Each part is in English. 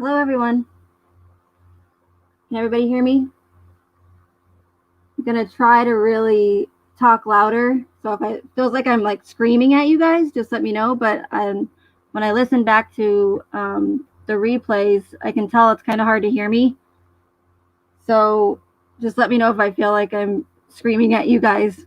Hello, everyone. Can everybody hear me? I'm going to try to really talk louder. So if it feels like I'm like screaming at you guys, just let me know. But when I listen back to the replays, I can tell it's kind of hard to hear me. So just let me know if I feel like I'm screaming at you guys.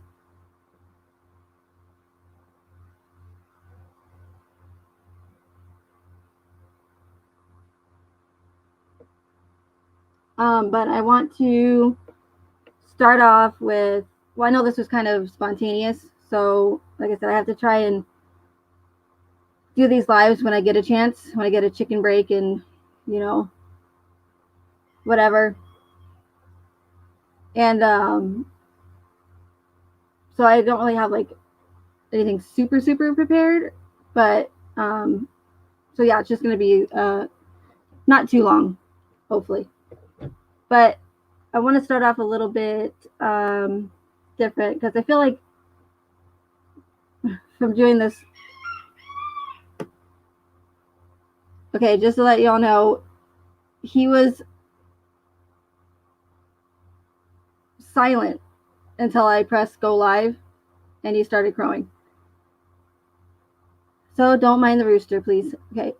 But I want to start off with, well, I know this was kind of spontaneous. So like I said, I have to try and do these lives when I get a chance, when I get a chicken break and, you know, whatever. And so I don't really have like anything super prepared, but so yeah, it's just going to be not too long, hopefully. But I want to start off a little bit different because I feel like from doing this. Okay, just to let y'all know, he was silent until I pressed go live and he started crowing. So don't mind the rooster, please. Okay.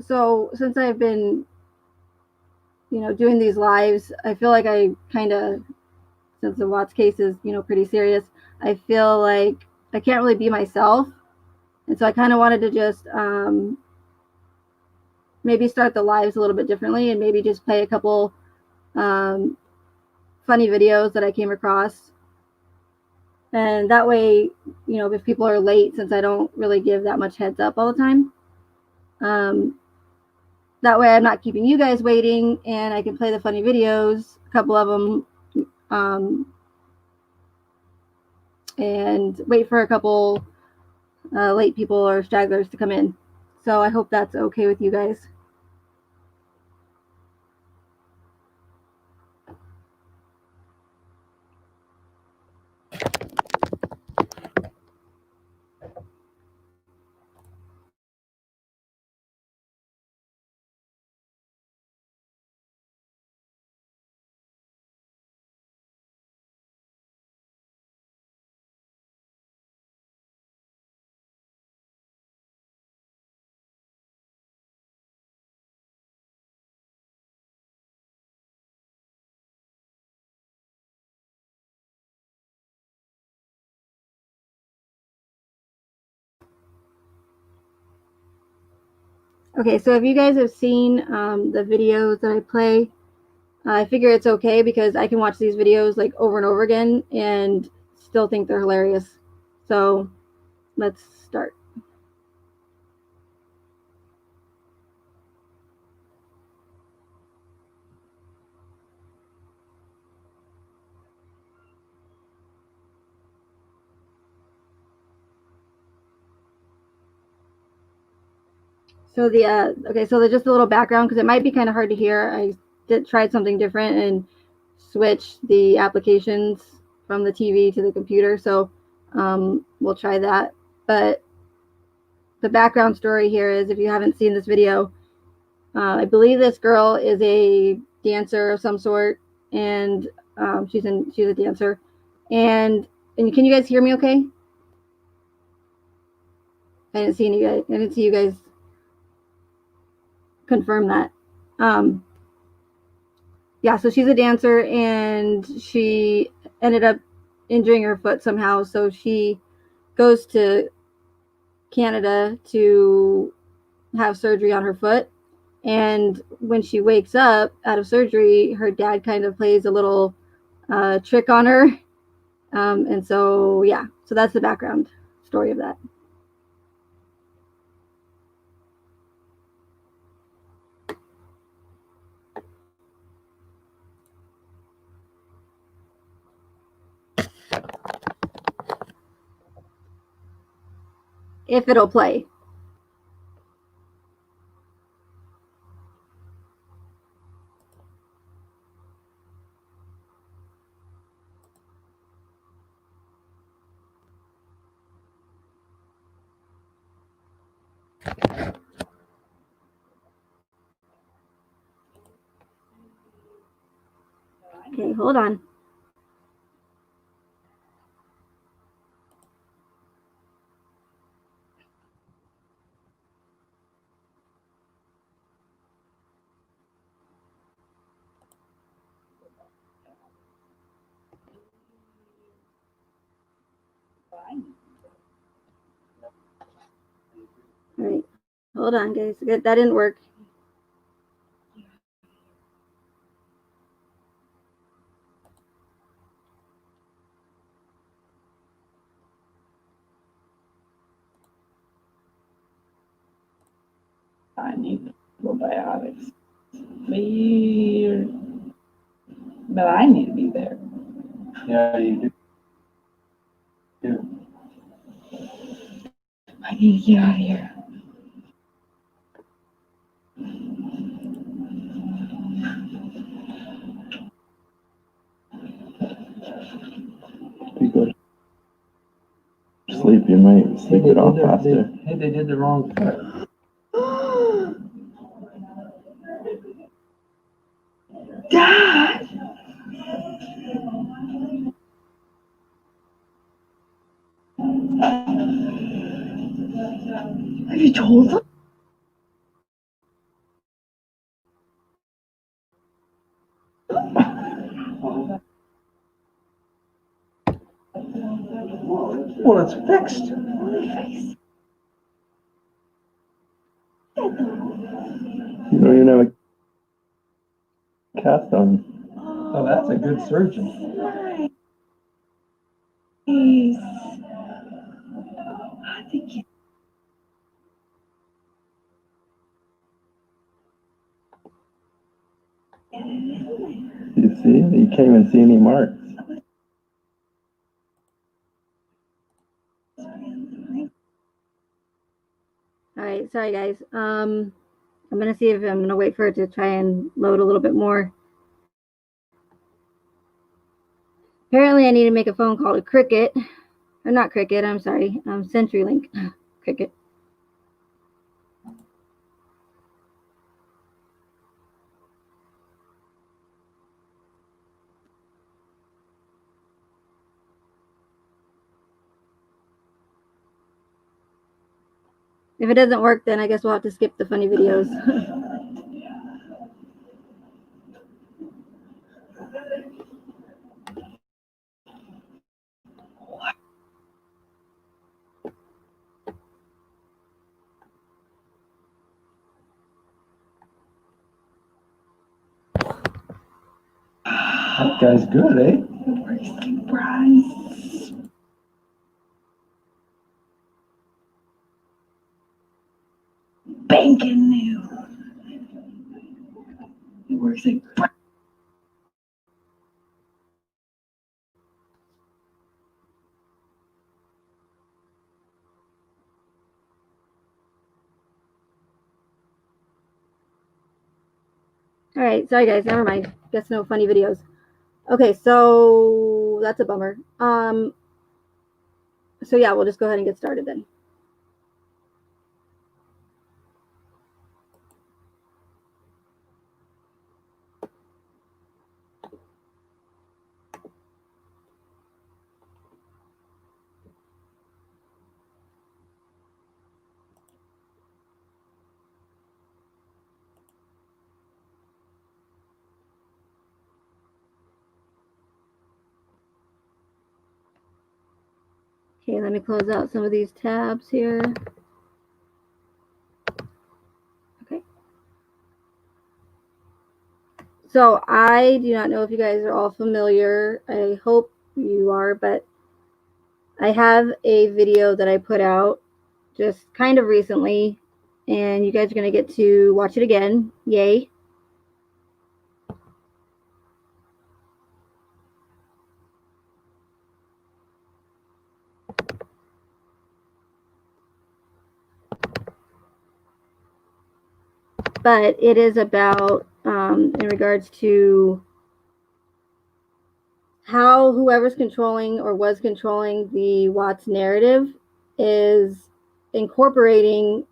So since I've been, doing these lives, I feel like I kind of, since the Watts case is, pretty serious, I feel like I can't really be myself. And so I kind of wanted to just maybe start the lives a little bit differently and maybe just play a couple funny videos that I came across. And that way, if people are late, since I don't really give that much heads up all the time, that way I'm not keeping you guys waiting and I can play the funny videos, a couple of them, and wait for a couple late people or stragglers to come in. So I hope that's okay with you guys. Okay, so if you guys have seen the videos that I play, I figure it's okay because I can watch these videos like over and over again and still think they're hilarious. So let's start. So just a little background because it might be kind of hard to hear. I tried something different and switched the applications from the TV to the computer. So we'll try that. But the background story here is, if you haven't seen this video, I believe this girl is a dancer of some sort, and she's a dancer. And can you guys hear me? Okay. I didn't see you guys confirm that. Yeah, so she's a dancer and she ended up injuring her foot somehow. So she goes to Canada to have surgery on her foot. And when she wakes up out of surgery, her dad kind of plays a little trick on her. And so, yeah, so that's the background story of that. If it'll play. Okay, hold on. All right, hold on, guys. That didn't work. I need probiotics. Weird. But I need to be there. Yeah, you do. I need to get out of here. You go to sleep, you might sleep it off faster. Hey, they did the wrong part. Dad! Have you told them? Well, it's fixed. You don't even have a cast on. Oh, that's a good surgeon. Nice. I think you. You see? You can't even see any marks. All right, sorry guys. I'm gonna see if I'm gonna wait for it to try and load a little bit more. Apparently, I need to make a phone call to Cricket, or not Cricket. I'm sorry, CenturyLink. Cricket. If it doesn't work, then I guess we'll have to skip the funny videos. That guy's good, eh? Working price. Banking new. He works like. All right, sorry guys, never mind. Guess no funny videos. Okay, so that's a bummer. So yeah, we'll just go ahead and get started then. Okay, let me close out some of these tabs here. Okay. So I do not know if you guys are all familiar. I hope you are, but I have a video that I put out just kind of recently, and you guys are going to get to watch it again. Yay. But it is about, in regards to how whoever's controlling or was controlling the Watts narrative is incorporating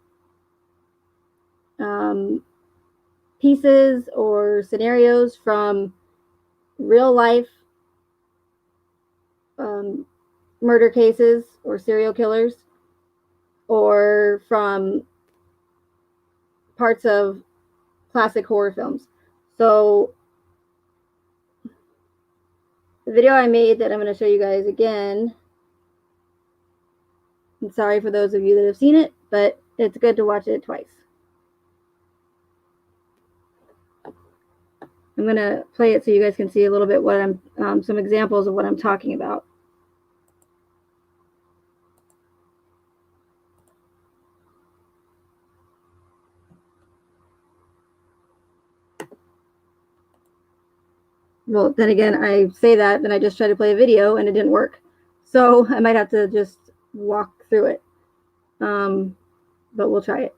pieces or scenarios from real life murder cases or serial killers, or from parts of classic horror films. So the video I made that I'm going to show you guys again, I'm sorry for those of you that have seen it, but it's good to watch it twice. I'm going to play it so you guys can see a little bit what I'm, some examples of what I'm talking about. Well, then again, I say that, then I just tried to play a video and it didn't work. So I might have to just walk through it. But we'll try it.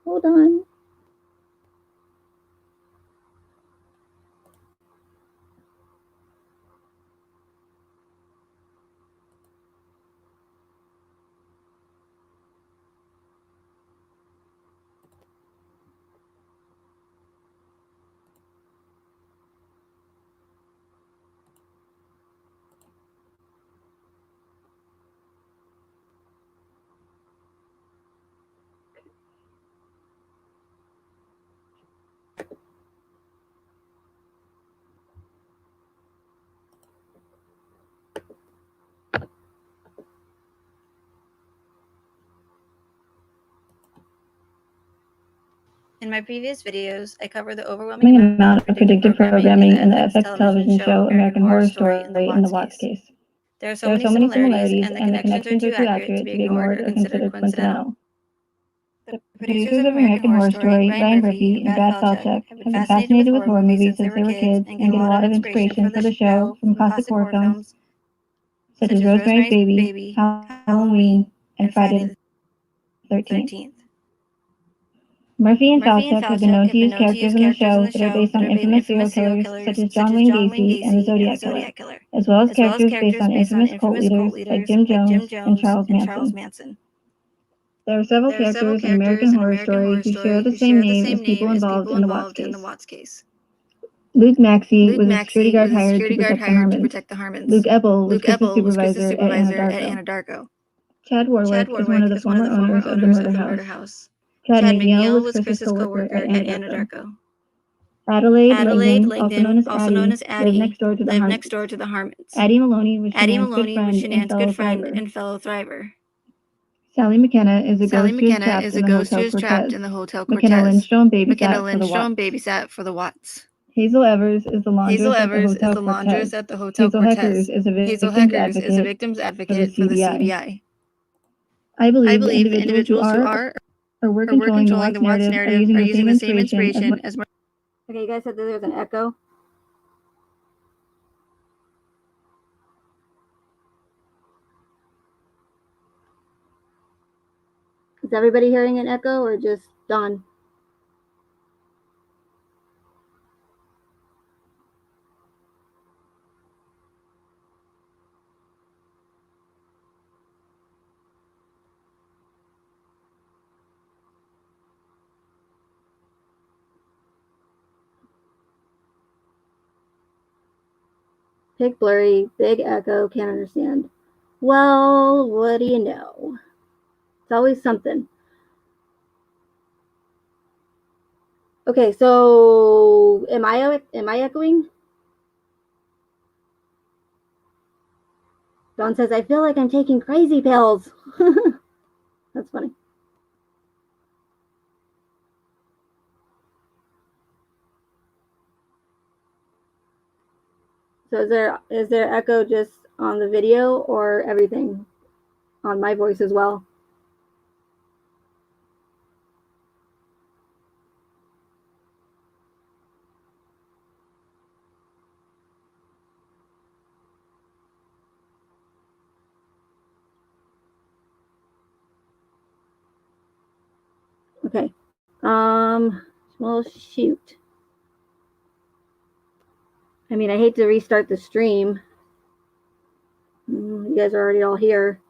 Hold on. In my previous videos, I covered the overwhelming amount of predictive programming in the FX television show American Horror Story in the Watts case. There are so many similarities, and the connections are too accurate to be ignored or considered coincidental. The producers of American Horror Story, Ryan Murphy and Brad Falchuk, have been fascinated with horror movies since they were kids and get a lot of inspiration for the show from classic horror films such as Rosemary's Baby, Halloween, and Friday the 13th. Murphy and Falchuk have been known to use characters in the show that are based on infamous serial killers such as John Wayne Gacy and the Zodiac Killer, as well as characters based on infamous cult leaders like Jim Jones and Charles Manson. There are several characters in American Horror Story who share the same name as people involved in the Watts case. Luke Maxey was a security guard hired to protect the Harmons. Luke Ebel was Chris's supervisor at Anadarko. Chad Warwick is one of the former owners of the murder house. Chad McNeil was Chris's co-worker at Anadarko. Adelaide Langdon, also known as Addie, lived next door to the Harmons. Addie Maloney was Shanann's good friend and fellow thriver. Sally McKenna is a ghost who is trapped in the Hotel Cortez. McKenna Lindstrom babysat for the Watts. Hazel Evers is the laundress at the Hotel Cortez. Hazel Heckers is a victim's advocate for the CBI. I believe the individuals who are or were controlling the Watts narrative are using the same inspiration as Okay, you guys said that there's an echo. Is everybody hearing an echo or just Dawn? Pick blurry, big echo, can't understand. Well, what do you know? It's always something. Okay, so am I echoing? Dawn says, I feel like I'm taking crazy pills. That's funny. So is there echo just on the video or everything on my voice as well? Okay. Well, shoot. I mean, I hate to restart the stream. you guys are already all here.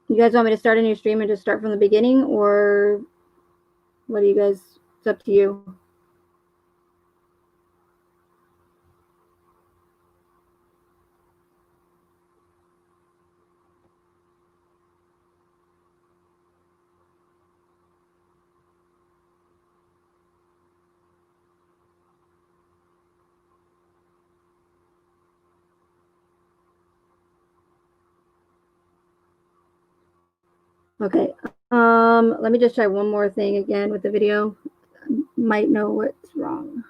You guys want me to start a new stream and just start from the beginning, or what do you guys, it's up to you. Okay, let me just try one more thing again with the video. Might know what's wrong.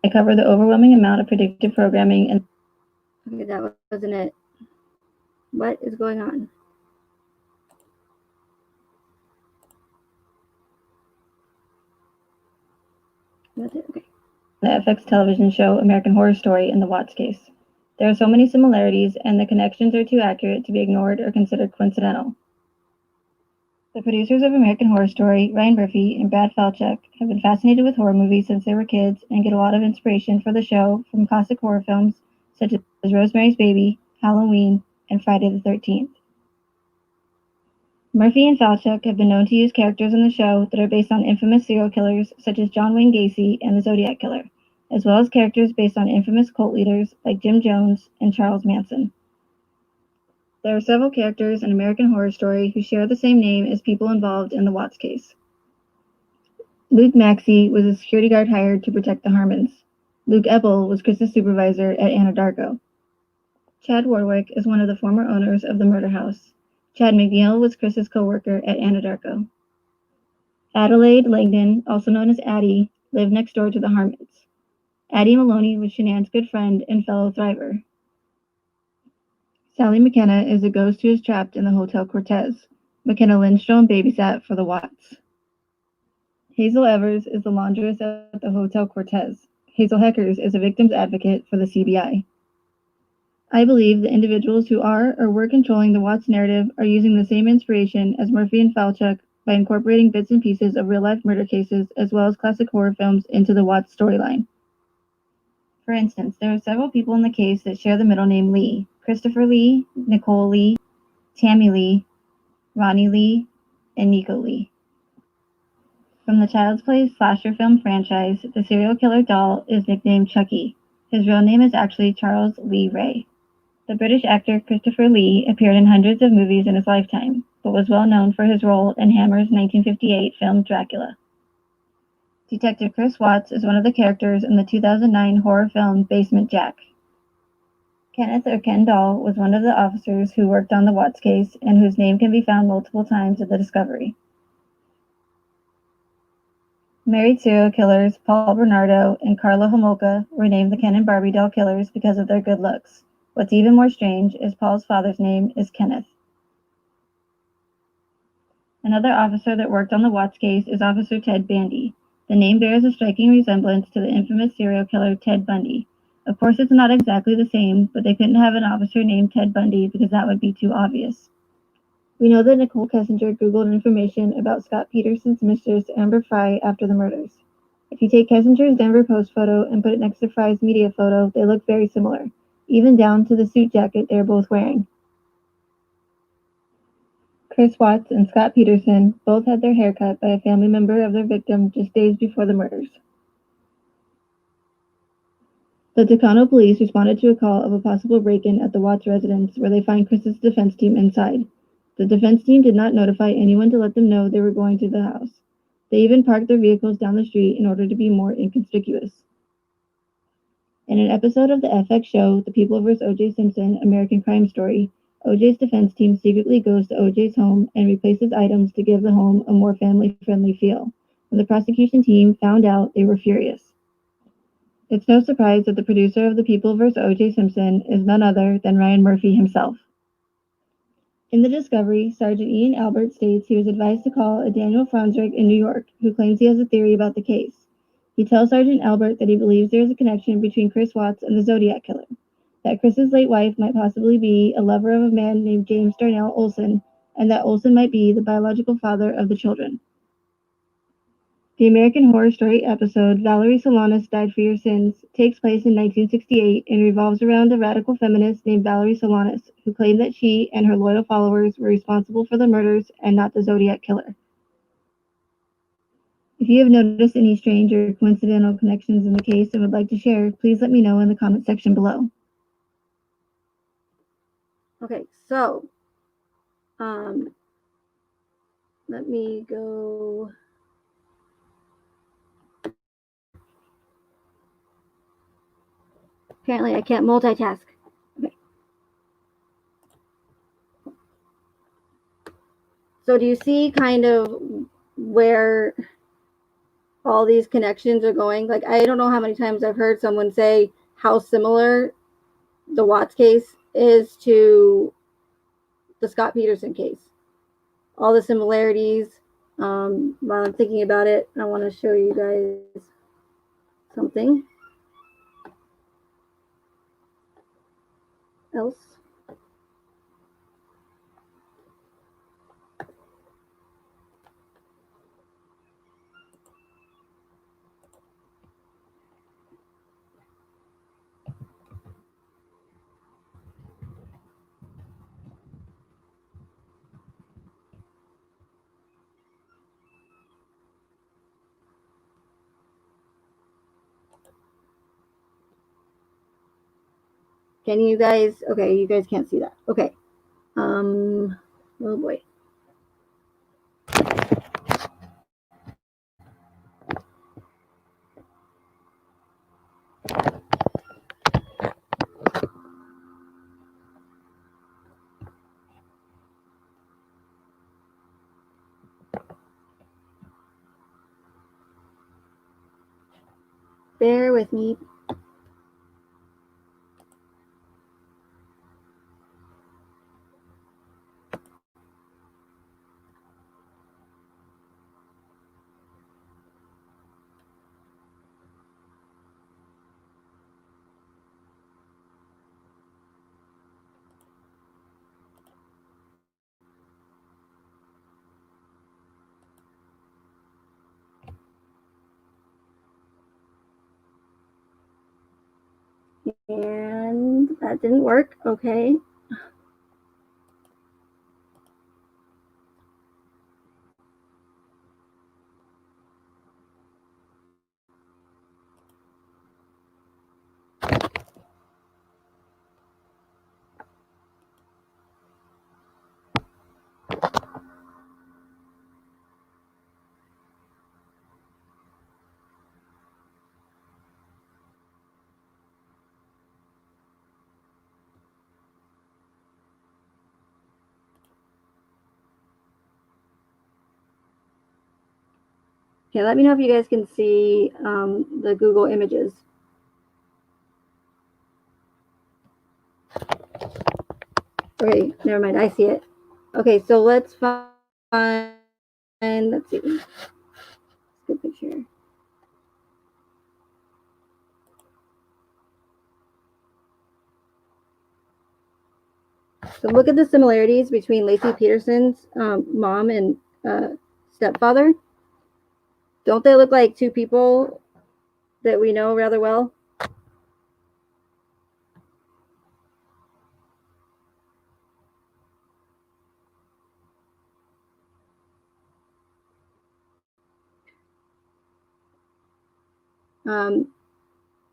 I cover the overwhelming amount of predictive programming and Okay, that wasn't it. What is going on? That's it, okay. the FX television show American Horror Story and the Watts case. There are so many similarities, and the connections are too accurate to be ignored or considered coincidental. The producers of American Horror Story, Ryan Murphy and Brad Falchuk, have been fascinated with horror movies since they were kids and get a lot of inspiration for the show from classic horror films such as Rosemary's Baby, Halloween, and Friday the 13th. Murphy and Falchuk have been known to use characters in the show that are based on infamous serial killers such as John Wayne Gacy and the Zodiac Killer, as well as characters based on infamous cult leaders like Jim Jones and Charles Manson. There are several characters in American Horror Story who share the same name as people involved in the Watts case. Luke Maxey was a security guard hired to protect the Harmons. Luke Ebel was Chris's supervisor at Anadarko. Chad Warwick is one of the former owners of the murder house. Chad McNeil was Chris's co-worker at Anadarko. Adelaide Langdon, also known as Addie, lived next door to the Harmons. Addie Maloney was Shanann's good friend and fellow thriver. Sally McKenna is a ghost who is trapped in the Hotel Cortez. McKenna Lindstrom babysat for the Watts. Hazel Evers is the laundress at the Hotel Cortez. Hazel Heckers is a victim's advocate for the CBI. I believe the individuals who are or were controlling the Watts narrative are using the same inspiration as Murphy and Falchuk by incorporating bits and pieces of real-life murder cases as well as classic horror films into the Watts storyline. For instance, there are several people in the case that share the middle name Lee: Christopher Lee, Nicole Lee, Tammy Lee, Ronnie Lee, and Nico Lee. From the Child's Play slasher film franchise, the serial killer doll is nicknamed Chucky. His real name is actually Charles Lee Ray. The British actor Christopher Lee appeared in hundreds of movies in his lifetime, but was well known for his role in Hammer's 1958 film Dracula. Detective Chris Watts is one of the characters in the 2009 horror film Basement Jack. Kenneth or Ken Dahl was one of the officers who worked on the Watts case and whose name can be found multiple times at the discovery. Married serial killers Paul Bernardo and Carla Homolka were named the Ken and Barbie doll killers because of their good looks. What's even more strange is Paul's father's name is Kenneth. Another officer that worked on the Watts case is Officer Ted Bandy. The name bears a striking resemblance to the infamous serial killer Ted Bundy. Of course, it's not exactly the same, but they couldn't have an officer named Ted Bundy because that would be too obvious. We know that Nicole Kessinger Googled information about Scott Peterson's mistress, Amber Fry, after the murders. If you take Kessinger's Denver Post photo and put it next to Fry's media photo, they look very similar, even down to the suit jacket they're both wearing. Chris Watts and Scott Peterson both had their hair cut by a family member of their victim just days before the murders. The Tacano police responded to a call of a possible break-in at the Watts residence, where they find Chris's defense team inside. The defense team did not notify anyone to let them know they were going to the house. They even parked their vehicles down the street in order to be more inconspicuous. In an episode of the FX show, The People vs. O.J. Simpson, American Crime Story, O.J.'s defense team secretly goes to O.J.'s home and replaces items to give the home a more family-friendly feel. When the prosecution team found out, they were furious. It's no surprise that the producer of The People vs. O.J. Simpson is none other than Ryan Murphy himself. In the discovery, Sergeant Ian Albert states he was advised to call a Daniel Franzrich in New York, who claims he has a theory about the case. He tells Sergeant Albert that he believes there is a connection between Chris Watts and the Zodiac Killer, that Chris's late wife might possibly be a lover of a man named James Darnell Olson, and that Olson might be the biological father of the children. The American Horror Story episode Valerie Solanas Died for Your Sins takes place in 1968 and revolves around a radical feminist named Valerie Solanas, who claimed that she and her loyal followers were responsible for the murders and not the Zodiac Killer. If you have noticed any strange or coincidental connections in the case and would like to share, please let me know in the comment section below. Okay, so let me go. Apparently I can't multitask. Okay. So do you see kind of where all these connections are going? Like, I don't know how many times I've heard someone say how similar the Watts case is to the Scott Peterson case. All the similarities. While I'm thinking about it, I want to show you guys something else. Can you guys, okay, you guys can't see that. Okay. Oh boy. Bear with me. And that didn't work. Okay. Okay, let me know if you guys can see the Google images. Okay, never mind, I see it. Okay, so let's find, let's see, good picture. So look at the similarities between Lacey Peterson's mom and stepfather. Don't they look like two people that we know rather well?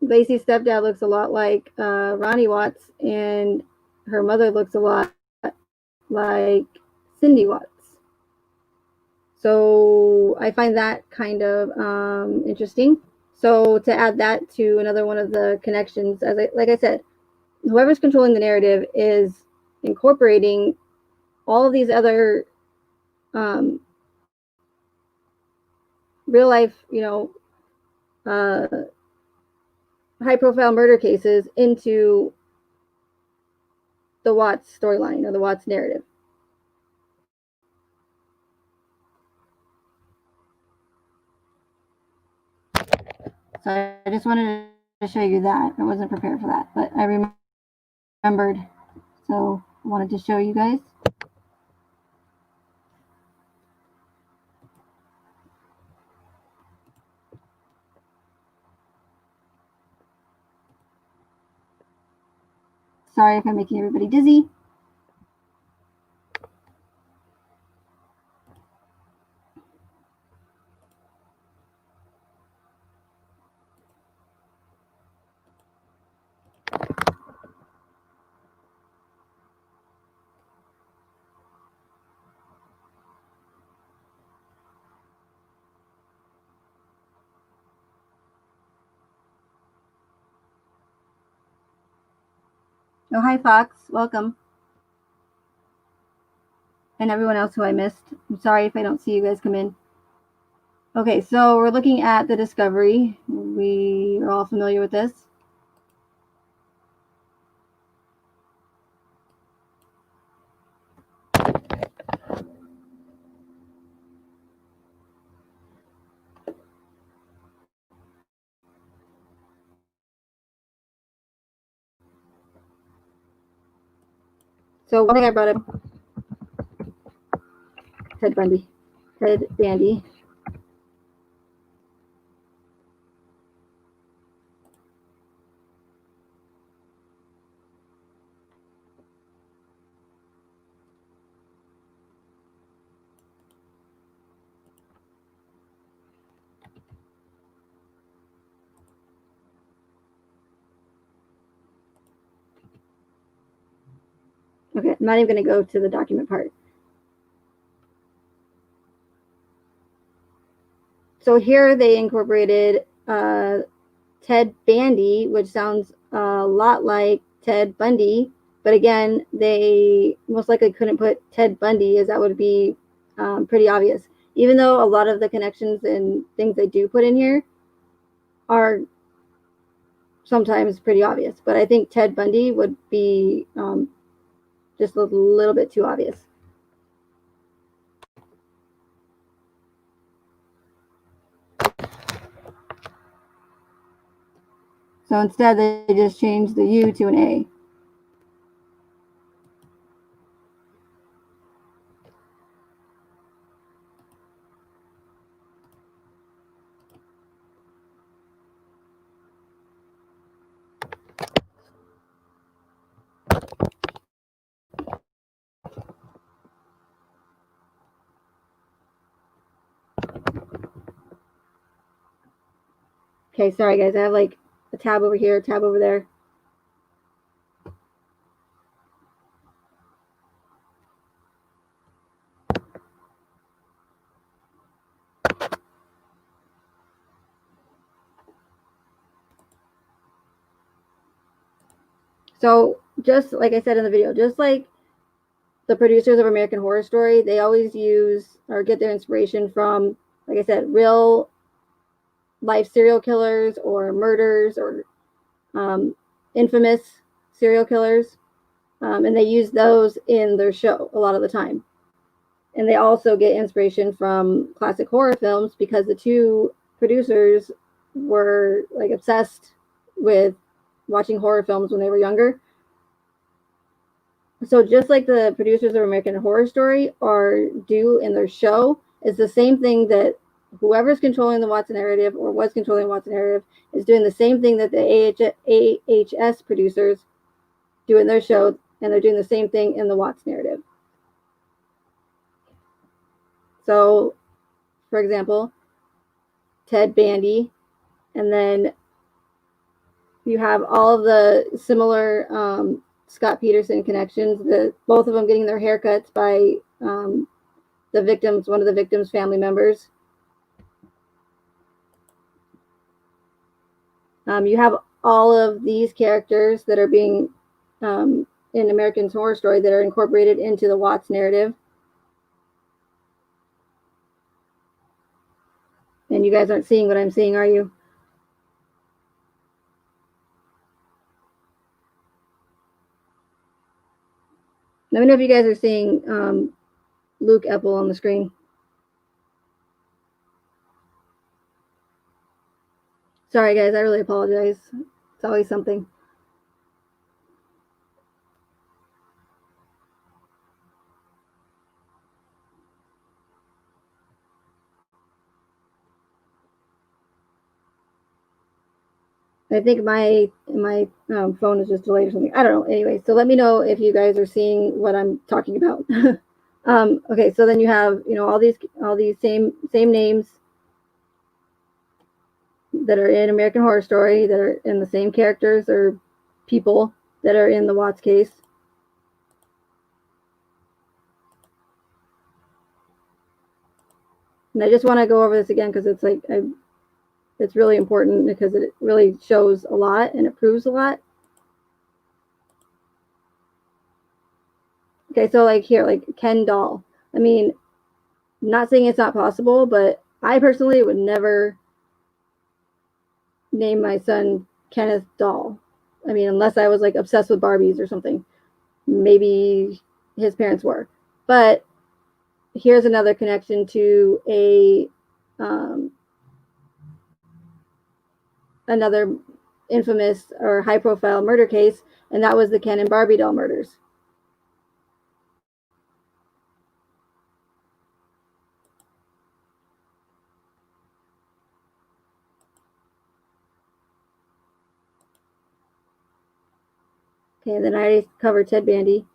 Lacey's stepdad looks a lot like Ronnie Watts, and her mother looks a lot like Cindy Watts. So I find that kind of interesting. So to add that to another one of the connections, like I said, whoever's controlling the narrative is incorporating all of these other real life, uh, high profile murder cases into the Watts storyline or the Watts narrative. So I just wanted to show you that. I wasn't prepared for that, but I remembered. So I wanted to show you guys. Sorry if I'm making everybody dizzy. Oh, hi, Fox. Welcome. And everyone else who I missed. I'm sorry if I don't see you guys come in. Okay, so we're looking at the discovery. We are all familiar with this. So one thing I brought up, Ted Bundy, Ted Bundy. Okay, I'm not even going to go to the document part. So here they incorporated Ted Bundy, which sounds a lot like Ted Bundy, but again, they most likely couldn't put Ted Bundy, as that would be pretty obvious. Even though a lot of the connections and things they do put in here are sometimes pretty obvious, but I think Ted Bundy would be just a little bit too obvious. So instead, they just changed the U to an A. Okay, sorry guys, I have like a tab over here, a tab over there. So just like I said in the video, just like the producers of American Horror Story, they always use or get their inspiration from, like I said, real life serial killers or murders or infamous serial killers. And they use those in their show a lot of the time. And they also get inspiration from classic horror films because the two producers were like obsessed with watching horror films when they were younger. So just like the producers of American Horror Story do in their show, is the same thing that whoever's controlling the Watts narrative or was controlling the Watts narrative is doing the same thing that the AHS producers do in their show, and they're doing the same thing in the Watts narrative. So, for example, Ted Bundy, and then you have all of the similar Scott Peterson connections. Both of them getting their haircuts by the victims, one of the victims' family members. You have all of these characters that are being in American Horror Story that are incorporated into the Watts narrative. And you guys aren't seeing what I'm seeing, are you? Let me know if you guys are seeing Luke Epple on the screen. Sorry, guys, I really apologize. It's always something. I think my phone is just delayed or something. I don't know. Anyway, so let me know if you guys are seeing what I'm talking about. Okay, so then you have all these same names that are in American Horror Story, that are in the same characters or people that are in the Watts case. And I just want to go over this again because it's like it's really important because it really shows a lot and it proves a lot. Okay, so like here, like Ken Doll. I mean, I'm not saying it's not possible, but I personally would never name my son Kenneth Doll. I mean, unless I was like obsessed with Barbies or something. Maybe his parents were. But here's another connection to another infamous or high-profile murder case, and that was the Ken and Barbie doll murders. Okay, then I already covered Ted Bundy.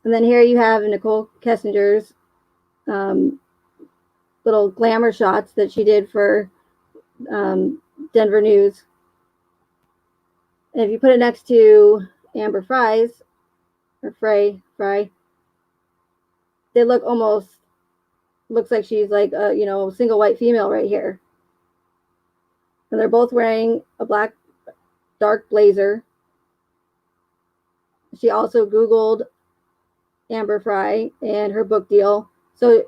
And then here you have Nicole Kessinger's little glamour shots that she did for Denver News. And if you put it next to Amber Fry's, or Fry, they looks like she's like a single white female right here. And they're both wearing a black dark blazer. She also Googled Amber Fry and her book deal. So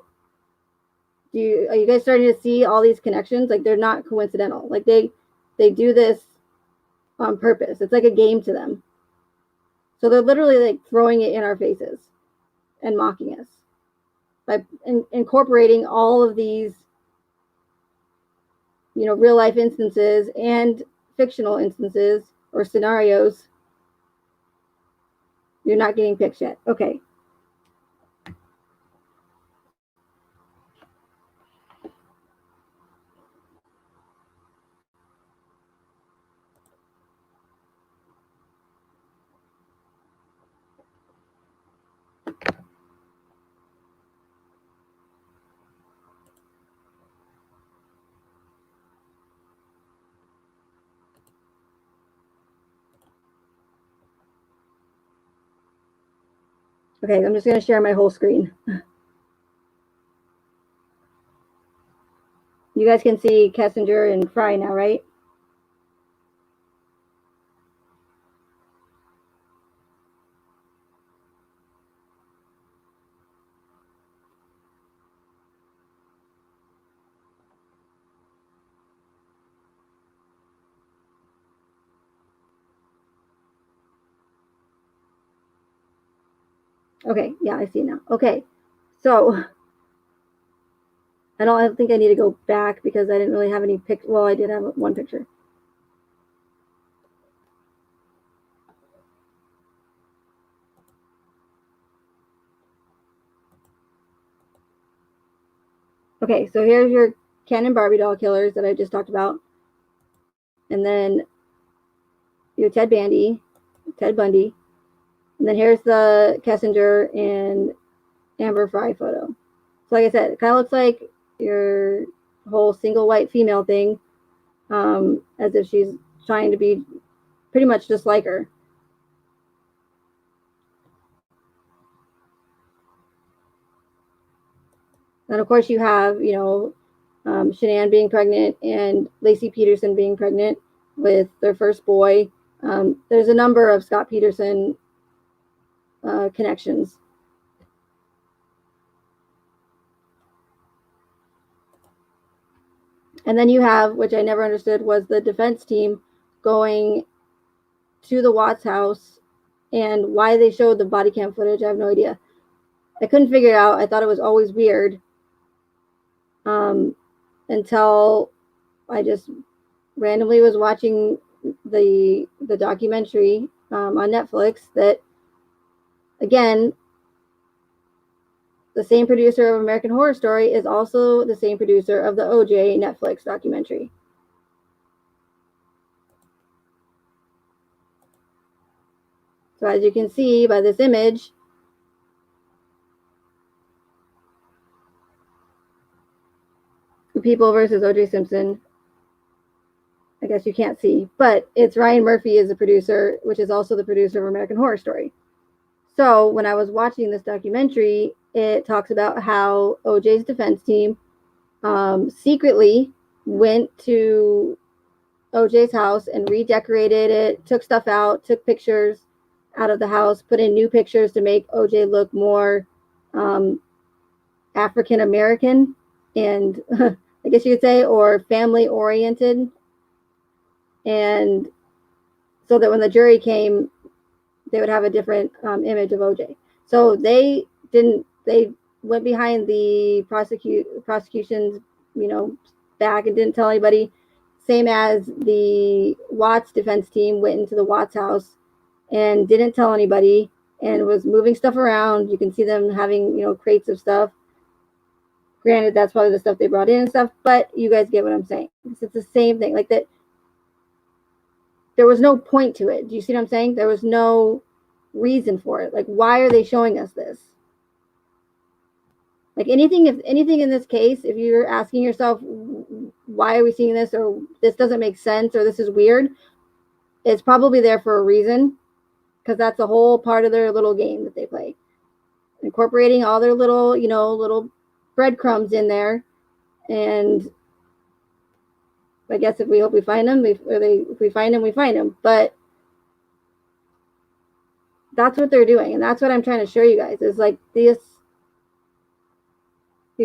are you guys starting to see all these connections? Like, they're not coincidental. Like they do this on purpose. It's like a game to them. So they're literally like throwing it in our faces and mocking us by incorporating all of these real life instances and fictional instances or scenarios. You're not getting picked yet. Okay. Okay, I'm just going to share my whole screen. You guys can see Kessinger and Fry now, right? Okay, yeah, I see now. Okay, so I don't think I need to go back because I didn't really have any pictures. Well, I did have one picture. Okay, so here's your Ken and Barbie doll killers that I just talked about. And then your Ted Bundy. And then here's the Kessinger and Amber Fry photo. So like I said, it kind of looks like your whole single white female thing as if she's trying to be pretty much just like her. And of course, you have, you know, Shanann being pregnant and Lacey Peterson being pregnant with their first boy. There's a number of Scott Peterson connections. And then you have, which I never understood, was the defense team going to the Watts house, and why they showed the body cam footage, I have no idea. I couldn't figure it out. I thought it was always weird until I just randomly was watching the documentary on Netflix that, again, the same producer of American Horror Story is also the same producer of the OJ Netflix documentary. So as you can see by this image, People versus OJ Simpson, I guess you can't see, but it's Ryan Murphy is the producer, which is also the producer of American Horror Story. So when I was watching this documentary, it talks about how OJ's defense team secretly went to OJ's house and redecorated it, took stuff out, took pictures out of the house, put in new pictures to make OJ look more African American and I guess you could say, or family oriented. And so that when the jury came, they would have a different image of OJ. So they went behind the prosecution's, you know, back and didn't tell anybody. Same as the Watts defense team went into the Watts house and didn't tell anybody and was moving stuff around. You can see them having, you know, crates of stuff. Granted, that's probably the stuff they brought in and stuff, but you guys get what I'm saying. It's the same thing. Like that, there was no point to it. Do you see what I'm saying? There was no reason for it. Like, why are they showing us this? Like anything in this case, if you're asking yourself, why are we seeing this, or this doesn't make sense, or this is weird, it's probably there for a reason, because that's a whole part of their little game that they play. Incorporating all their little, you know, little breadcrumbs in there, and I guess if we hope we find them, if we find them, we find them. But that's what they're doing, and that's what I'm trying to show you guys. Is like these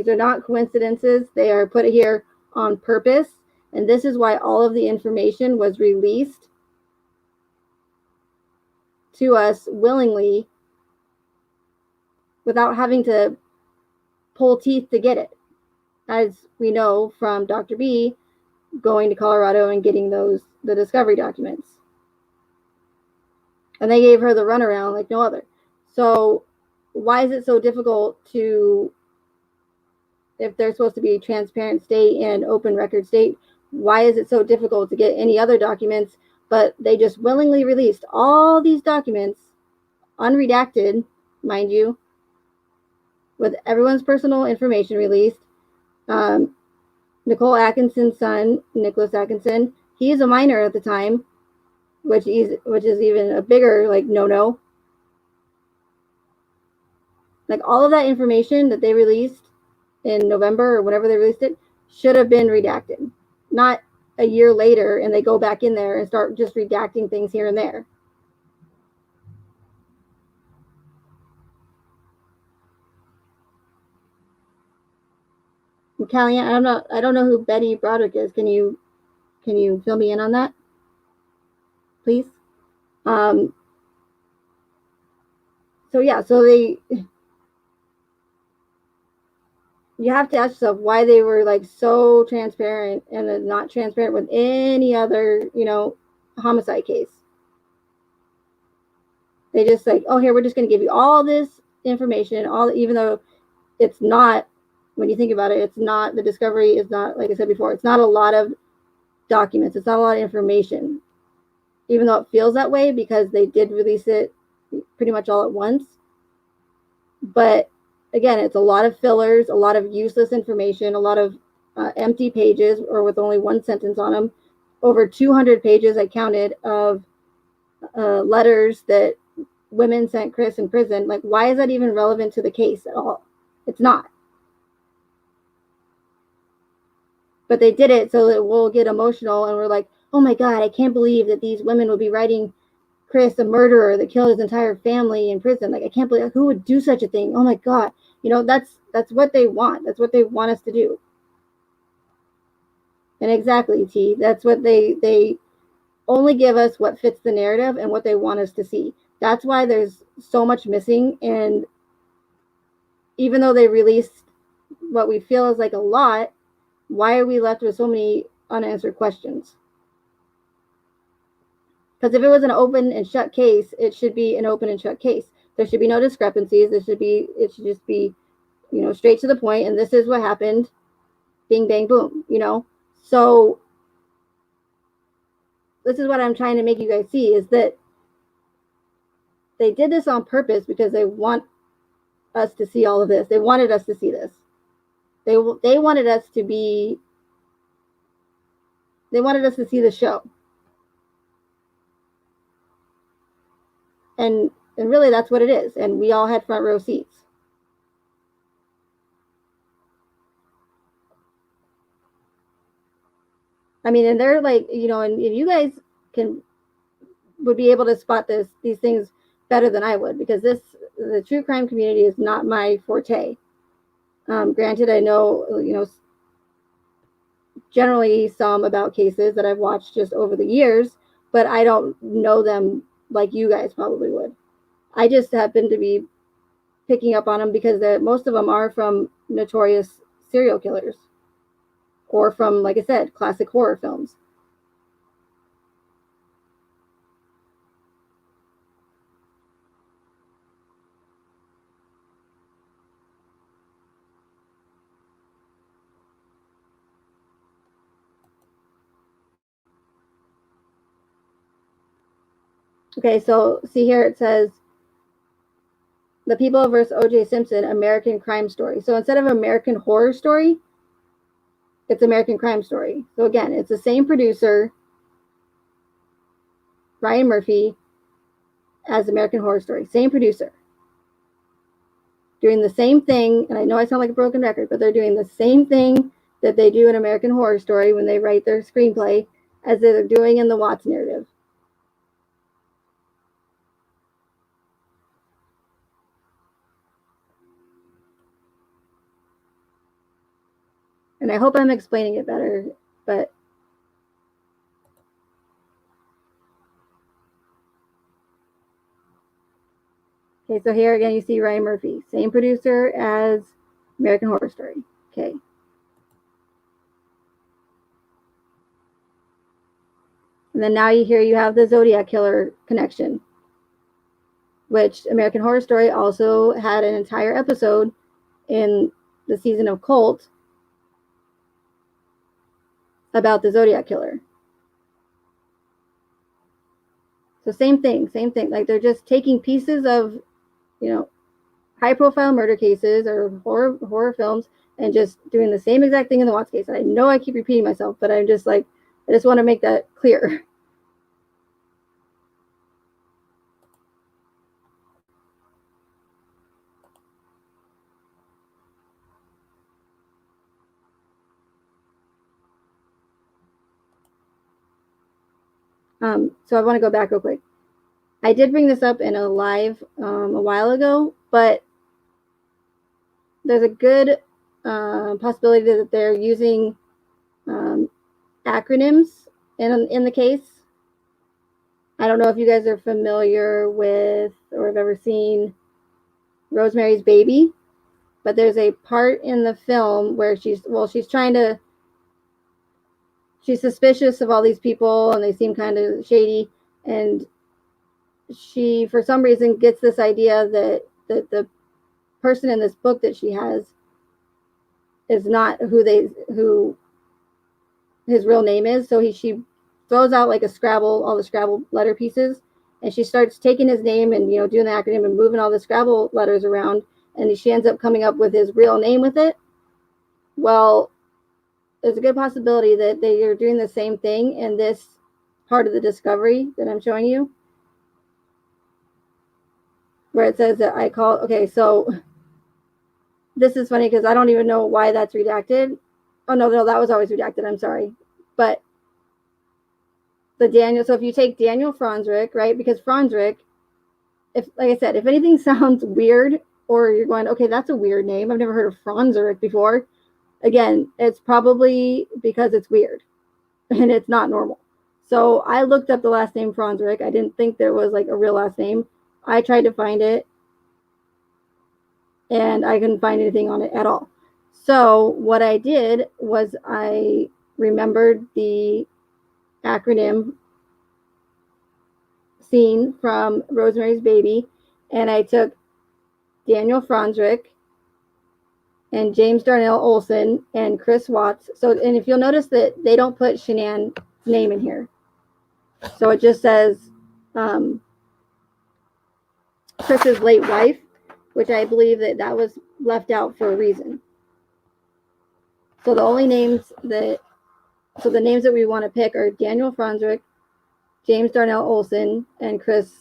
are not coincidences. They are put here on purpose, and this is why all of the information was released to us willingly, without having to pull teeth to get it, as we know from Dr. B going to Colorado and getting the discovery documents. And they gave her the runaround like no other. So why is it so difficult to, if they're supposed to be a transparent state and open record state, why is it so difficult to get any other documents? But they just willingly released all these documents, unredacted, mind you, with everyone's personal information released. Nicole Atkinson's son, Nicholas Atkinson, he's a minor at the time, which is even a bigger like no. Like all of that information that they released in November or whenever they released it should have been redacted, not a year later and they go back in there and start just redacting things here and there. Kellyanne, I don't know who Betty Broderick is. Can you fill me in on that, please? So yeah, so you have to ask yourself why they were like so transparent and then not transparent with any other, you know, homicide case. They just like, oh, here, we're just going to give you all this information, even though it's not, when you think about it, it's not, the discovery is not, like I said before, it's not a lot of documents. It's not a lot of information, even though it feels that way because they did release it pretty much all at once. But again, it's a lot of fillers, a lot of useless information, a lot of empty pages or with only one sentence on them over 200 pages, I counted, of letters that women sent Chris in prison. Like, why is that even relevant to the case at all? It's not. But they did it so that we'll get emotional and we're like, oh my God, I can't believe that these women would be writing Chris a murderer that killed his entire family in prison. Like, I can't believe, who would do such a thing? Oh my God. You know, that's what they want. That's what they want us to do. And exactly, T, that's what they only give us what fits the narrative and what they want us to see. That's why there's so much missing. And even though they released what we feel is like a lot, why are we left with so many unanswered questions? Because if it was an open and shut case, it should be an open and shut case. There should be no discrepancies. It should just be, you know, straight to the point. And this is what happened. Bing, bang, boom, you know? So this is what I'm trying to make you guys see, is that they did this on purpose because they want us to see all of this. They wanted us to see this. They wanted us to be, they wanted us to see the show. And really that's what it is. And we all had front row seats. I mean, and they're like, you know, and you guys would be able to spot these things better than I would, because the true crime community is not my forte. Granted, I know, you know, generally some about cases that I've watched just over the years, but I don't know them like you guys probably would. I just happen to be picking up on them because most of them are from notorious serial killers or from, like I said, classic horror films. Okay, so see here it says The People vs. O.J. Simpson, American Crime Story. So instead of American Horror Story, it's American Crime Story. So again, it's the same producer, Ryan Murphy, as American Horror Story. Same producer. Doing the same thing, and I know I sound like a broken record, but they're doing the same thing that they do in American Horror Story when they write their screenplay as they're doing in the Watts narrative. And I hope I'm explaining it better, but okay, so here again you see Ryan Murphy, same producer as American Horror Story. Okay. And then now you have the Zodiac Killer connection, which American Horror Story also had an entire episode in the season of Cult about the Zodiac Killer. So same thing. Like, they're just taking pieces of, you know, high profile murder cases or horror films and just doing the same exact thing in the Watts case. And I know I keep repeating myself, but I'm just like, I just want to make that clear. So I want to go back real quick. I did bring this up in a live a while ago, but there's a good possibility that they're using acronyms in the case. I don't know if you guys are familiar with or have ever seen Rosemary's Baby, but there's a part in the film where she's suspicious of all these people and they seem kind of shady, and she for some reason gets this idea that the person in this book that she has is not who his real name is. So she throws out like all the Scrabble letter pieces, and she starts taking his name and, you know, doing the acronym and moving all the Scrabble letters around, and she ends up coming up with his real name with it. Well, there's a good possibility that they are doing the same thing in this part of the discovery that I'm showing you, where it says that I call. Okay, so this is funny because I don't even know why that's redacted. Oh no, that was always redacted. I'm sorry, but the Daniel. So if you take Daniel Fronsrick, right? Because Fronsrick, if like I said, if anything sounds weird or you're going, okay, that's a weird name. I've never heard of Fronsrick before. Again, it's probably because it's weird and it's not normal. So I looked up the last name Fronsrick. I didn't think there was like a real last name. I tried to find it and I couldn't find anything on it at all. So what I did was I remembered the acronym scene from Rosemary's Baby, and I took Daniel Fronsrick and James Darnell Olsen and Chris Watts. So, and if you'll notice that they don't put Shanann's name in here. So it just says Chris's late wife, which I believe that was left out for a reason. So the only names that, so the names that we want to pick are Daniel Fronsrick, James Darnell Olsen, and Chris.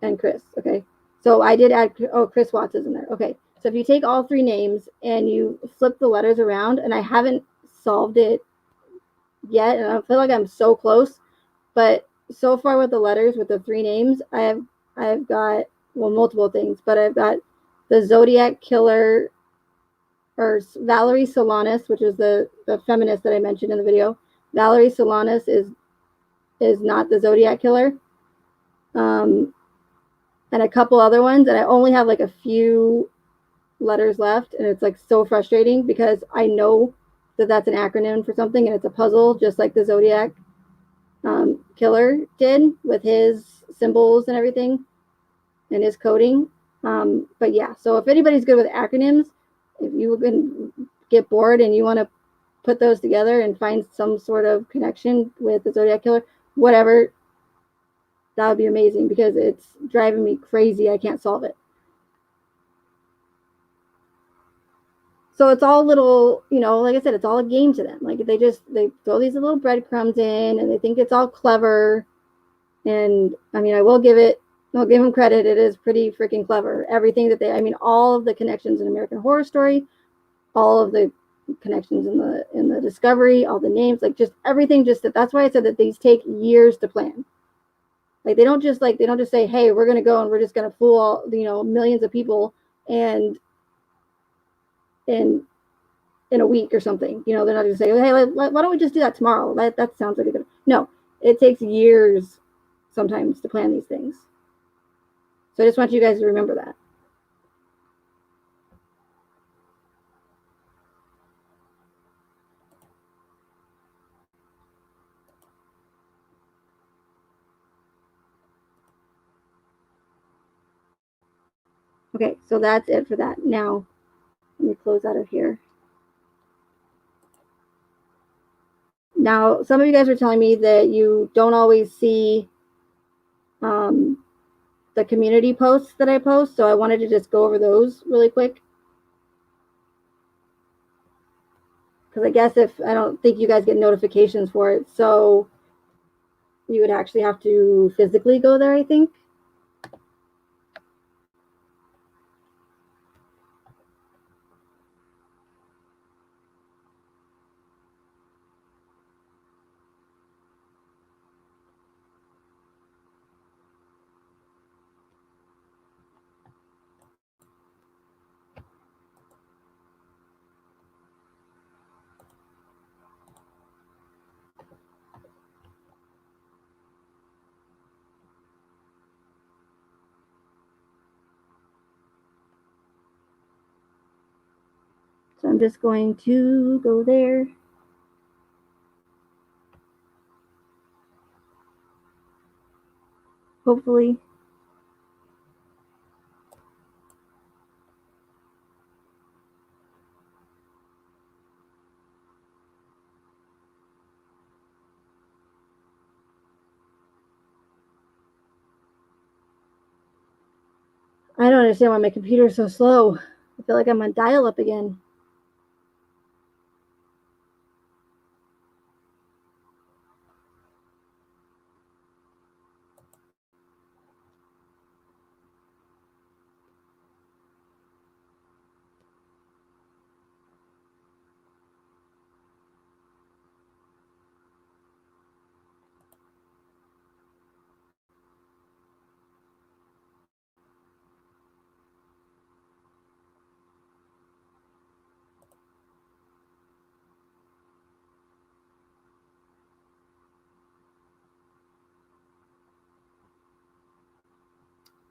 Okay. So I did add, oh, Chris Watts is in there. Okay. So if you take all three names and you flip the letters around, and I haven't solved it yet, and I feel like I'm so close, but so far with the letters, with the three names, I've got, well, multiple things, but I've got the Zodiac Killer, or Valerie Solanas, which is the feminist that I mentioned in the video. Valerie Solanas is not the Zodiac Killer. And a couple other ones, and I only have like a few letters left, and it's like so frustrating because I know that that's an acronym for something, and it's a puzzle, just like the Zodiac Killer did with his symbols and everything and his coding. But yeah, so if anybody's good with acronyms, if you can get bored and you want to put those together and find some sort of connection with the Zodiac Killer, whatever, that would be amazing because it's driving me crazy. I can't solve it. So it's all little, you know, like I said, it's all a game to them. Like they throw these little breadcrumbs in and they think it's all clever. And I mean, I'll give them credit. It is pretty freaking clever. Everything that all of the connections in American Horror Story, all of the connections in the Discovery, all the names, like just everything, that's why I said that these take years to plan. Like they don't just say, hey, we're going to go and we're just going to fool all, millions of people and in a week or something. They're not going to say, hey, why don't we just do that tomorrow? That sounds like a good. No, it takes years sometimes to plan these things. So I just want you guys to remember that. Okay, so that's it for that. Now, let me close out of here. Now, some of you guys are telling me that you don't always see the community posts that I post, so I wanted to just go over those really quick. Because I guess I don't think you guys get notifications for it, so you would actually have to physically go there, I think. So I'm just going to go there. Hopefully. I don't understand why my computer is so slow. I feel like I'm on dial-up again.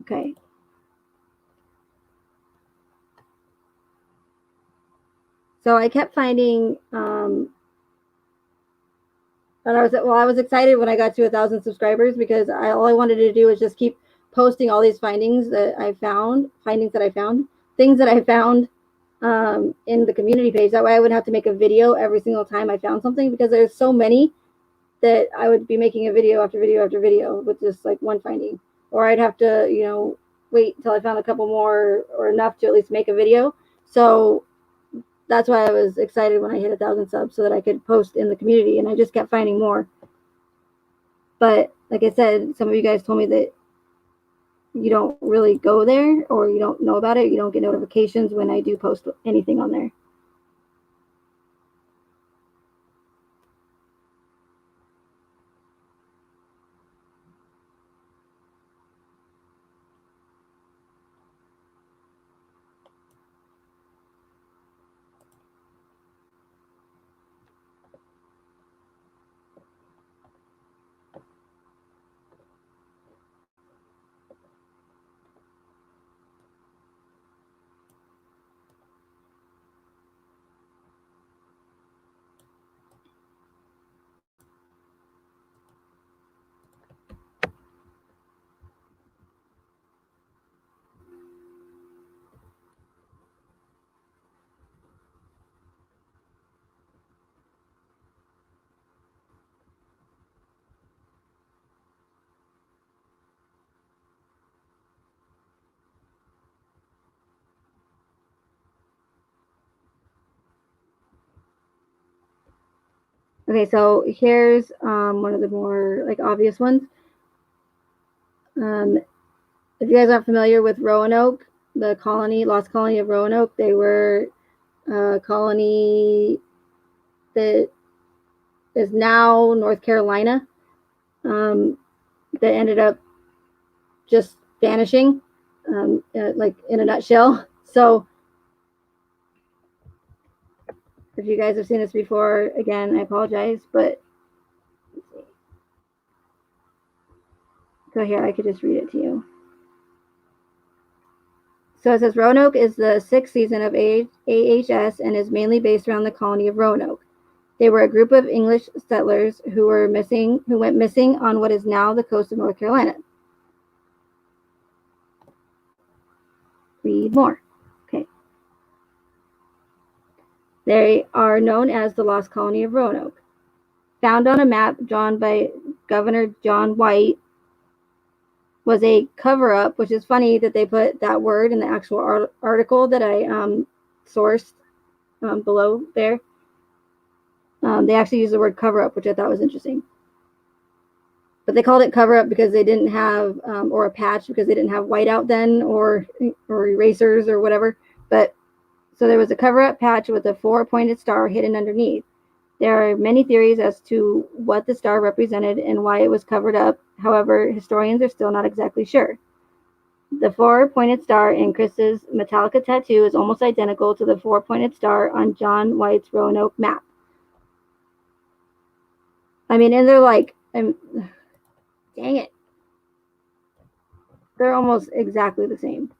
Okay. So I kept finding, and I was excited when I got to 1,000 subscribers because all I wanted to do was just keep posting all these findings that I found, things that I found in the community page. That way I wouldn't have to make a video every single time I found something, because there's so many that I would be making a video after video after video with just like one finding, or I'd have to, wait until I found a couple more or enough to at least make a video. So that's why I was excited when I hit 1,000 subs, so that I could post in the community, and I just kept finding more. But like I said, some of you guys told me that you don't really go there, or you don't know about it. You don't get notifications when I do post anything on there. Okay, so here's one of the more like obvious ones. If you guys aren't familiar with Roanoke, the lost colony of Roanoke, they were a colony that is now North Carolina, that ended up just vanishing, like in a nutshell. So if you guys have seen this before, again, I apologize, but so here, I could just read it to you. So it says Roanoke is the 6th season of AHS and is mainly based around the colony of Roanoke. They were a group of English settlers who went missing on what is now the coast of North Carolina. Read more. Okay. They are known as the Lost Colony of Roanoke. Found on a map drawn by Governor John White was a cover-up, which is funny that they put that word in the actual article that I sourced below there. They actually used the word cover-up, which I thought was interesting. But they called it cover-up because they didn't have, or a patch, because they didn't have whiteout then, or erasers or whatever. But so there was a cover-up patch with a 4-pointed star hidden underneath. There are many theories as to what the star represented and why it was covered up. However, historians are still not exactly sure. The 4-pointed star in Chris's Metallica tattoo is almost identical to the 4-pointed star on John White's Roanoke map. I mean, and they're like, dang it. They're almost exactly the same.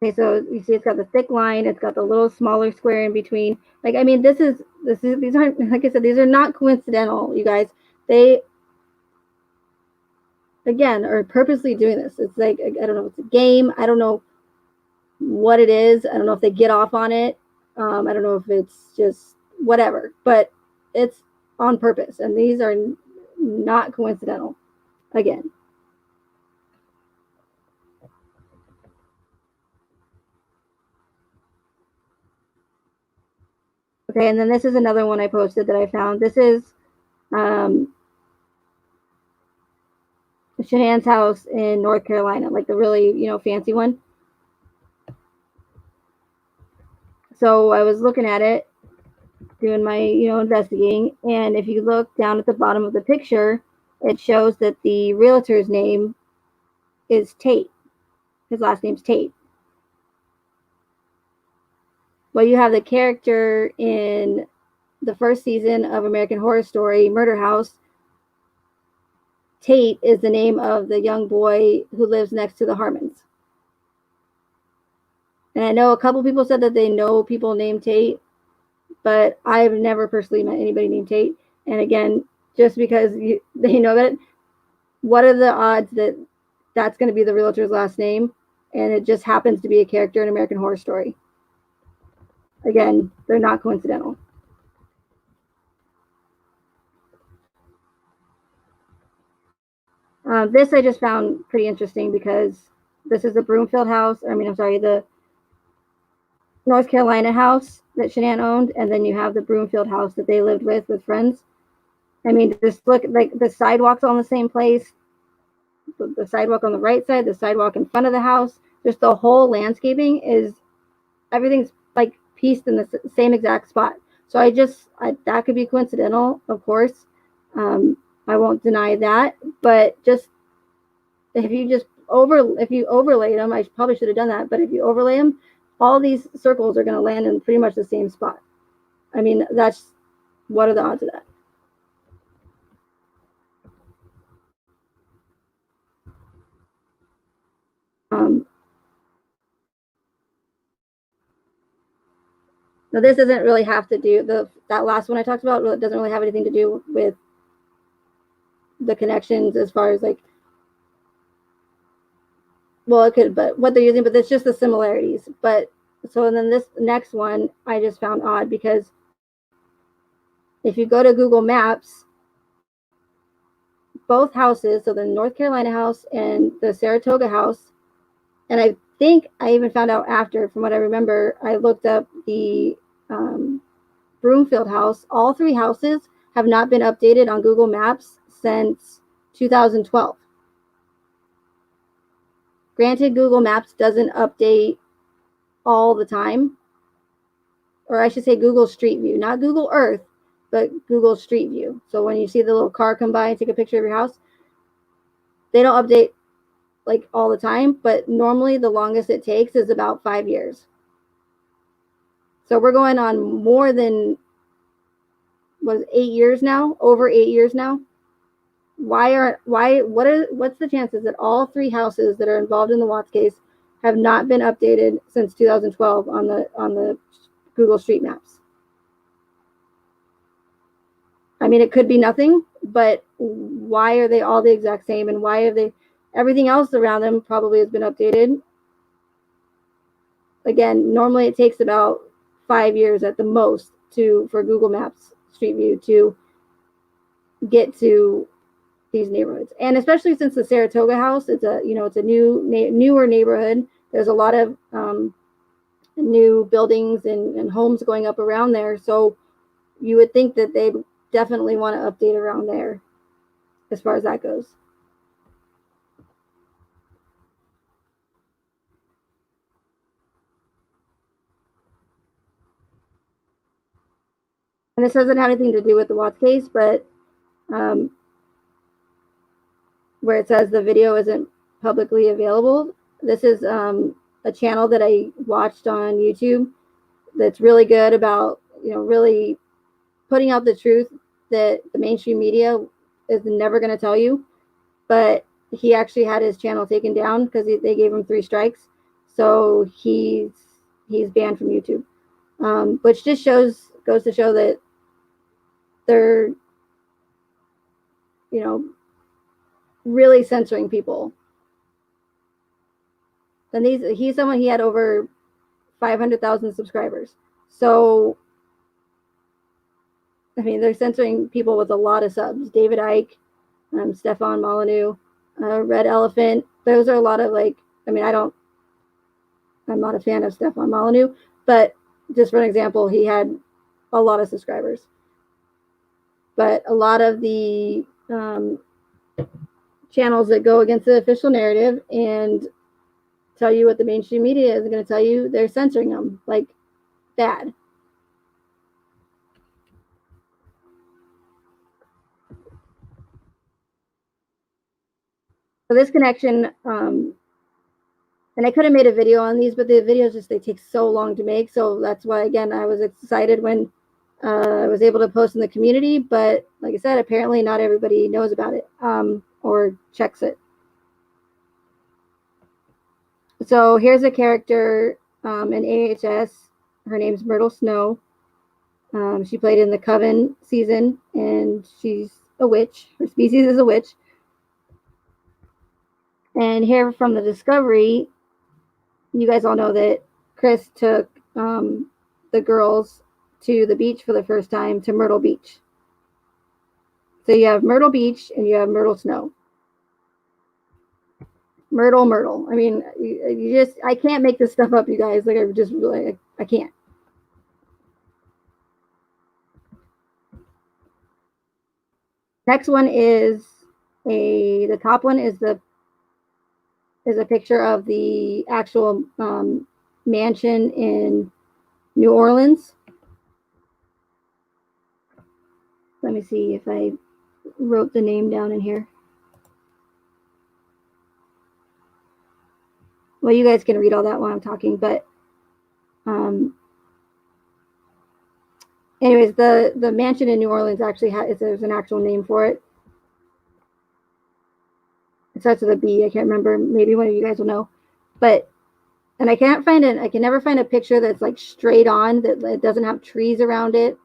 Okay, so you see it's got the thick line, it's got the little smaller square in between. Like, I mean, these aren't, like I said, these are not coincidental, you guys. They, again, are purposely doing this. It's like, I don't know if it's a game. I don't know what it is. I don't know if they get off on it. I don't know if it's just whatever, but it's on purpose. And these are not coincidental, again. Okay, and then this is another one I posted that I found. This is Shahan's house in North Carolina, like the really, fancy one. So I was looking at it, doing my, investigating, and if you look down at the bottom of the picture, it shows that the realtor's name is Tate. His last name's Tate. Well, you have the character in the first season of American Horror Story, Murder House. Tate is the name of the young boy who lives next to the Harmons. And I know a couple people said that they know people named Tate, but I've never personally met anybody named Tate. And again, just because they know that, what are the odds that that's going to be the realtor's last name? And it just happens to be a character in American Horror Story. Again, they're not coincidental. This I just found pretty interesting because this is the Broomfield house. The North Carolina house that Shanann owned, and then you have the Broomfield house that they lived with friends. I mean, just look, like the sidewalk's on the same place. The sidewalk on the right side, the sidewalk in front of the house, just the whole landscaping is, everything's like pieced in the same exact spot. So that could be coincidental, of course. I won't deny that, but just if you overlay them, I probably should have done that, but if you overlay them, all these circles are going to land in pretty much the same spot. I mean, what are the odds of that? Now this doesn't really have to do, that last one I talked about, it doesn't really have anything to do with the connections as far as like, well, it could, but what they're using, but it's just the similarities. But so then this next one I just found odd because if you go to Google Maps, both houses, so the North Carolina house and the Saratoga house, and I think I even found out after, from what I remember, I looked up the Broomfield house. All three houses have not been updated on Google Maps since 2012. Granted, Google Maps doesn't update all the time, or I should say Google Street View, not Google Earth, but Google Street View. So when you see the little car come by and take a picture of your house, they don't update like all the time, but normally the longest it takes is about 5 years. So we're going on more than, 8 years now, over 8 years now. What's the chances that all three houses that are involved in the Watts case have not been updated since 2012 on the Google Street Maps? I mean, it could be nothing, but why are they all the exact same, and why have they, everything else around them probably has been updated. Again, normally it takes about 5 years at the most for Google Maps Street View to get to these neighborhoods. And especially since the Saratoga house, it's a newer neighborhood. There's a lot of new buildings and homes going up around there. So you would think that they'd definitely want to update around there as far as that goes. And this doesn't have anything to do with the Watts case, but where it says the video isn't publicly available, this is a channel that I watched on YouTube that's really good about, really putting out the truth that the mainstream media is never going to tell you. But he actually had his channel taken down because they gave him 3 strikes. So he's banned from YouTube, which just goes to show that they're, really censoring people. And he's someone, he had over 500,000 subscribers. So, I mean, they're censoring people with a lot of subs. David Icke, Stefan Molyneux, Red Elephant. Those are a lot of I'm not a fan of Stefan Molyneux, but just for an example, he had a lot of subscribers. But a lot of the channels that go against the official narrative and tell you what the mainstream media is going to tell you, they're censoring them like bad. So this connection, and I could have made a video on these, but the videos just, they take so long to make. So that's why, again, I was excited when I was able to post in the community. But like I said, apparently not everybody knows about it or checks it. So here's a character in AHS. Her name's Myrtle Snow. She played in the Coven season, and she's a witch. Her species is a witch. And here from the Discovery, you guys all know that Chris took the girls to the beach for the first time, to Myrtle Beach. So you have Myrtle Beach and you have Myrtle Snow. Myrtle. I mean, you just, I can't make this stuff up, you guys. Like, I just really, I can't. Next one is the top one is a picture of the actual mansion in New Orleans. Let me see if I wrote the name down in here. Well, you guys can read all that while I'm talking, but anyways, the mansion in New Orleans actually there's an actual name for it. It starts with a B. I can't remember. Maybe one of you guys will know. But, and I can never find a picture that's like straight on, that it doesn't have trees around it,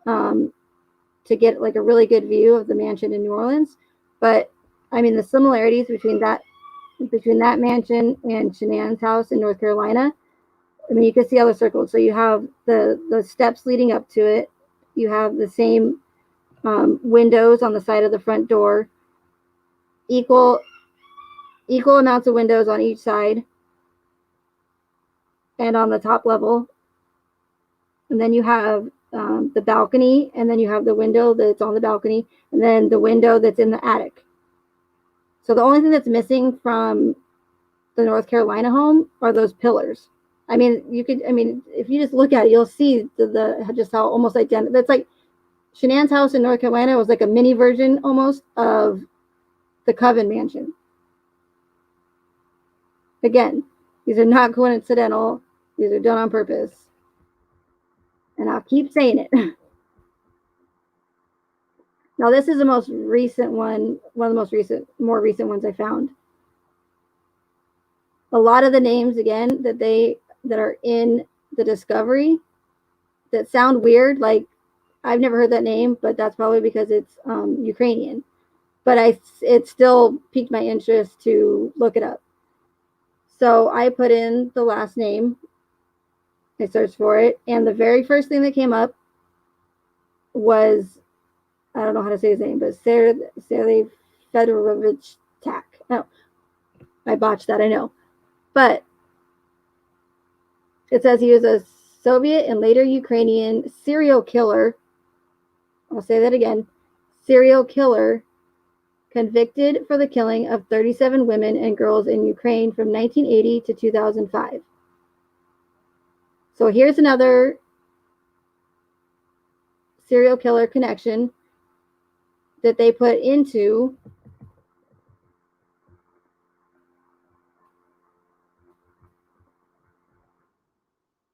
to get like a really good view of the mansion in New Orleans. But I mean, the similarities between that mansion and Shanann's house in North Carolina, I mean, you can see all the circles. So you have the steps leading up to it. You have the same windows on the side of the front door, equal amounts of windows on each side and on the top level. And then you have the balcony, and then you have the window that's on the balcony, and then the window that's in the attic. So the only thing that's missing from the North Carolina home are those pillars. I mean, if you just look at it, you'll see just how almost identical. That's like Shanann's house in North Carolina was like a mini version almost of the Coven mansion. Again, these are not coincidental. These are done on purpose. And I'll keep saying it. Now, this is the most recent one of the more recent ones I found. A lot of the names, again, that are in the Discovery that sound weird, like I've never heard that name, but that's probably because it's Ukrainian. But it still piqued my interest to look it up. So I put in the last name. I searched for it, and the very first thing that came up was, I don't know how to say his name, but Sergei Fedorovich Tak. Oh, I botched that, I know. But it says he was a Soviet and later Ukrainian serial killer. I'll say that again. Serial killer convicted for the killing of 37 women and girls in Ukraine from 1980 to 2005. So here's another serial killer connection that they put into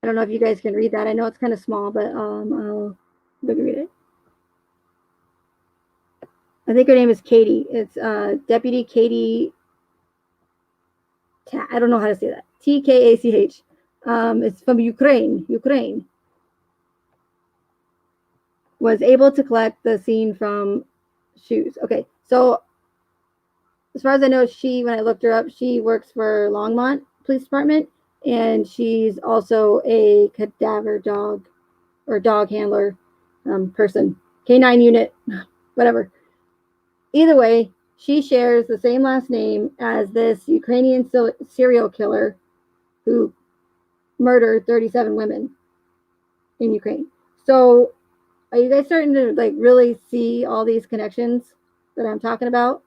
I don't know if you guys can read that. I know it's kind of small, but I'll read it. I think her name is Katie. It's Deputy Katie. I don't know how to say that. TKACH. It's from Ukraine. Was able to collect the scene from shoes. Okay, so as far as I know, when I looked her up, she works for Longmont Police Department, and she's also a cadaver dog or dog handler person, K9 unit, whatever. Either way, she shares the same last name as this Ukrainian serial killer who murdered 37 women in Ukraine. So are you guys starting to like really see all these connections that I'm talking about?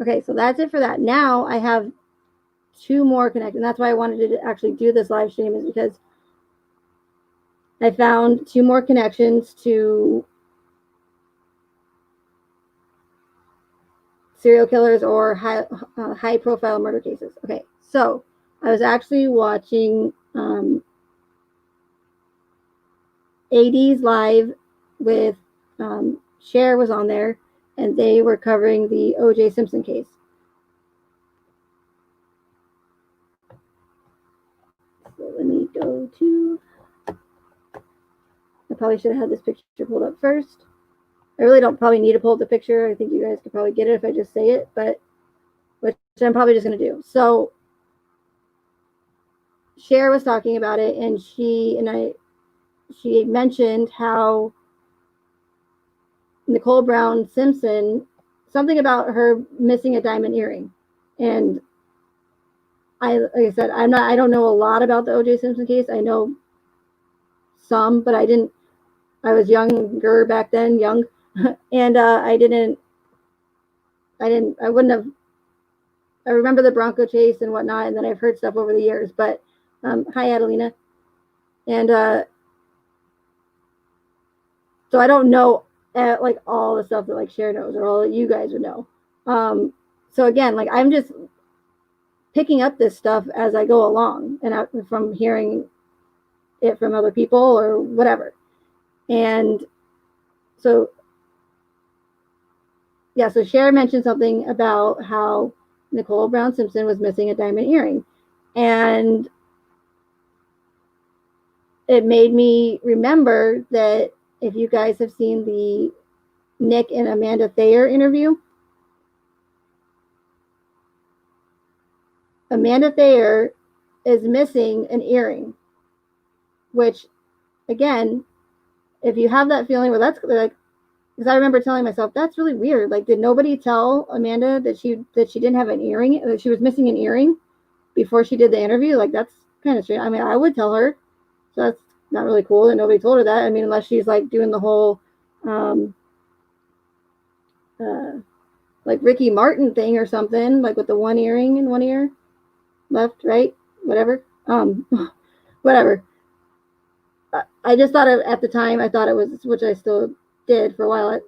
Okay, so that's it for that. Now I have two more connections. That's why I wanted to actually do this live stream, is because I found 2 more connections to serial killers or high profile murder cases. Okay, so I was actually watching AD's live with Cher was on there, and they were covering the O.J. Simpson case. So let me go to. I probably should have had this picture pulled up first. I really don't probably need to pull up the picture. I think you guys could probably get it if I just say it, but which I'm probably just going to do. So Cher was talking about it, and she mentioned how Nicole Brown Simpson, something about her missing a diamond earring, and like I said, I don't know a lot about the O.J. Simpson case. I know some, but I was younger back then, and I wouldn't have. I remember the Bronco chase and whatnot, and then I've heard stuff over the years. But hi, Adelina, and so I don't know like all the stuff that like Cher knows or all that you guys would know. So again, like I'm just picking up this stuff as I go along, and from hearing it from other people or whatever. And so yeah, so Cher mentioned something about how Nicole Brown Simpson was missing a diamond earring, and it made me remember that if you guys have seen the Nick and Amanda Thayer interview, Amanda Thayer is missing an earring, which again, if you have that feeling, well, that's like, because I remember telling myself that's really weird. Like, did nobody tell Amanda that she didn't have an earring, that she was missing an earring before she did the interview? Like, that's kind of strange. I mean, I would tell her, so that's not really cool that nobody told her that. I mean, unless she's like doing the whole like Ricky Martin thing or something, like with the one earring in one ear, left, right, whatever. Whatever. I just thought at the time, I thought it was, which I still did for a while,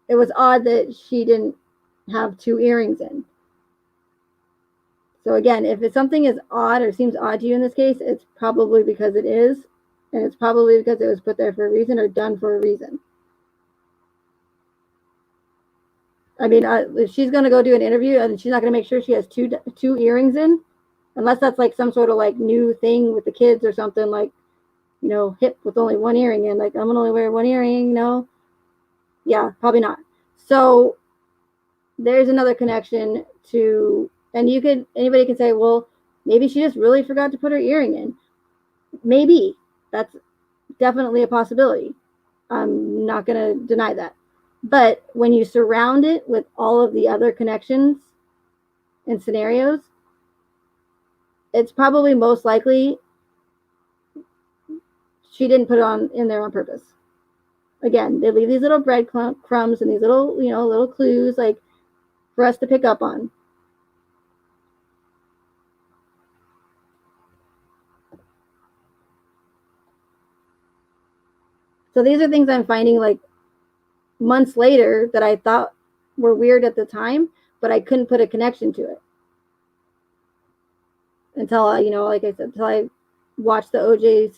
it was odd that she didn't have 2 earrings in. So again, if it's something is odd or seems odd to you in this case, it's probably because it is, and it's probably because it was put there for a reason or done for a reason. I mean, if she's going to go do an interview and she's not going to make sure she has two earrings in, unless that's like some sort of like new thing with the kids or something, like, you know, hip with only 1 earring in, like I'm going to only wear 1 earring, you know? Yeah, probably not. So there's another connection to, and anybody can say, well, maybe she just really forgot to put her earring in. Maybe. That's definitely a possibility. I'm not going to deny that. But when you surround it with all of the other connections and scenarios, it's probably most likely she didn't put it in there on purpose. Again, they leave these little breadcrumbs and these little, you know, little clues like for us to pick up on. So these are things I'm finding like months later that I thought were weird at the time, but I couldn't put a connection to it until you know, like I said, until I watched the O.J.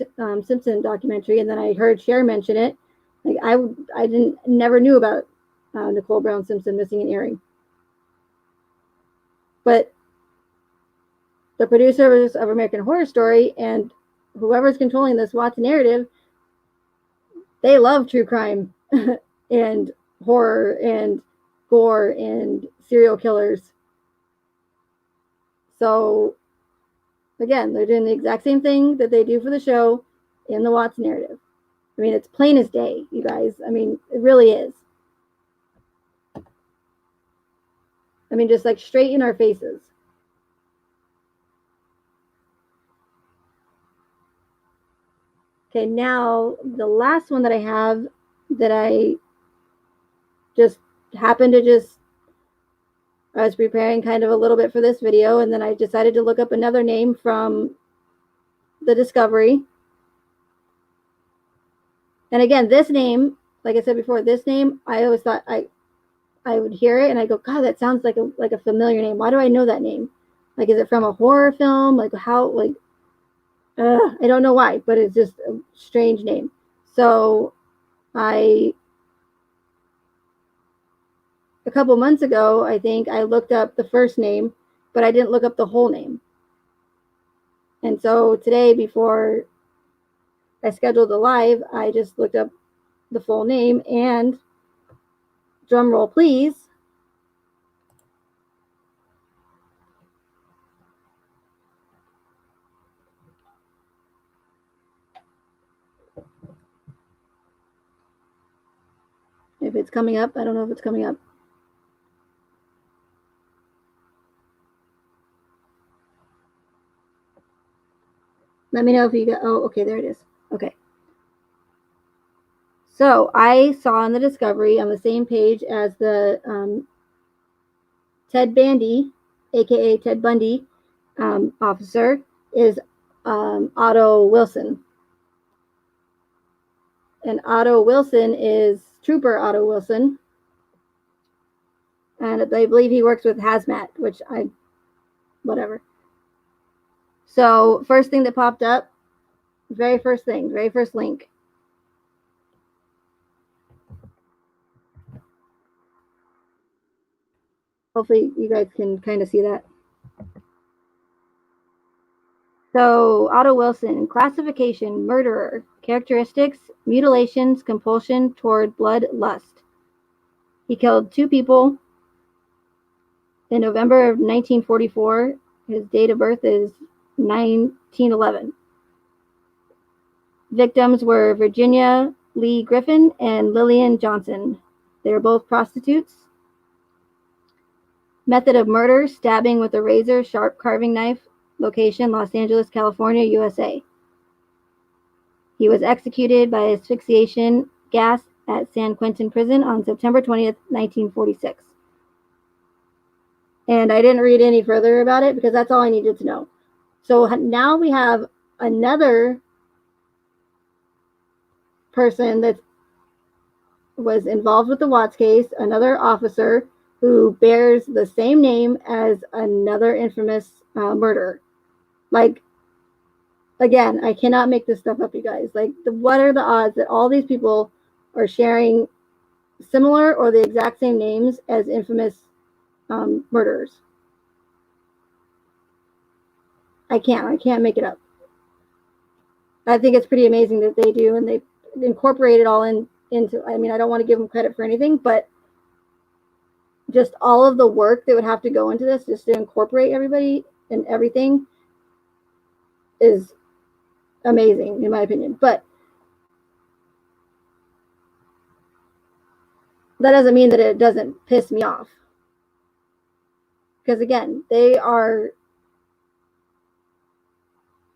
Simpson documentary, and then I heard Cher mention it. Like I never knew about Nicole Brown Simpson missing an earring, but the producers of American Horror Story and whoever's controlling this Watts narrative, they love true crime and horror and gore and serial killers. So again, they're doing the exact same thing that they do for the show in the Watts narrative. I mean, it's plain as day, you guys. I mean, it really is. I mean, just like straight in our faces. Okay, now the last one that I have that I just happened to I was preparing kind of a little bit for this video, and then I decided to look up another name from the Discovery. And again, this name, like I said before, this name, I always thought I would hear it and I go, God, that sounds like a familiar name. Why do I know that name? Like, is it from a horror film? Like, how, like, I don't know why, but it's just a strange name. So a couple months ago, I think I looked up the first name, but I didn't look up the whole name. And so today, before I scheduled the live, I just looked up the full name, and drum roll please, if it's coming up. I don't know if it's coming up. Let me know if you got, oh, okay, there it is. Okay. So I saw on the Discovery on the same page as the Ted Bundy, aka Ted Bundy, officer, is Otto Wilson. And Otto Wilson is Trooper Otto Wilson. And I believe he works with Hazmat, which whatever. So first thing that popped up, very first link. Hopefully you guys can kind of see that. So Otto Wilson, classification, murderer, characteristics, mutilations, compulsion toward blood lust. He killed 2 people in November of 1944. His date of birth is 1911. Victims were Virginia Lee Griffin and Lillian Johnson. They were both prostitutes. Method of murder, stabbing with a razor, sharp carving knife. Location, Los Angeles, California, USA. He was executed by asphyxiation gas at San Quentin Prison on September 20th, 1946. And I didn't read any further about it because that's all I needed to know. So now we have another person that was involved with the Watts case, another officer who bears the same name as another infamous murderer. Like, again, I cannot make this stuff up, you guys. Like, what are the odds that all these people are sharing similar or the exact same names as infamous murderers? I can't make it up. I think it's pretty amazing that they do, and they incorporate it all into, I mean, I don't want to give them credit for anything, but just all of the work that would have to go into this just to incorporate everybody and everything is amazing, in my opinion. But that doesn't mean that it doesn't piss me off. Because again, they are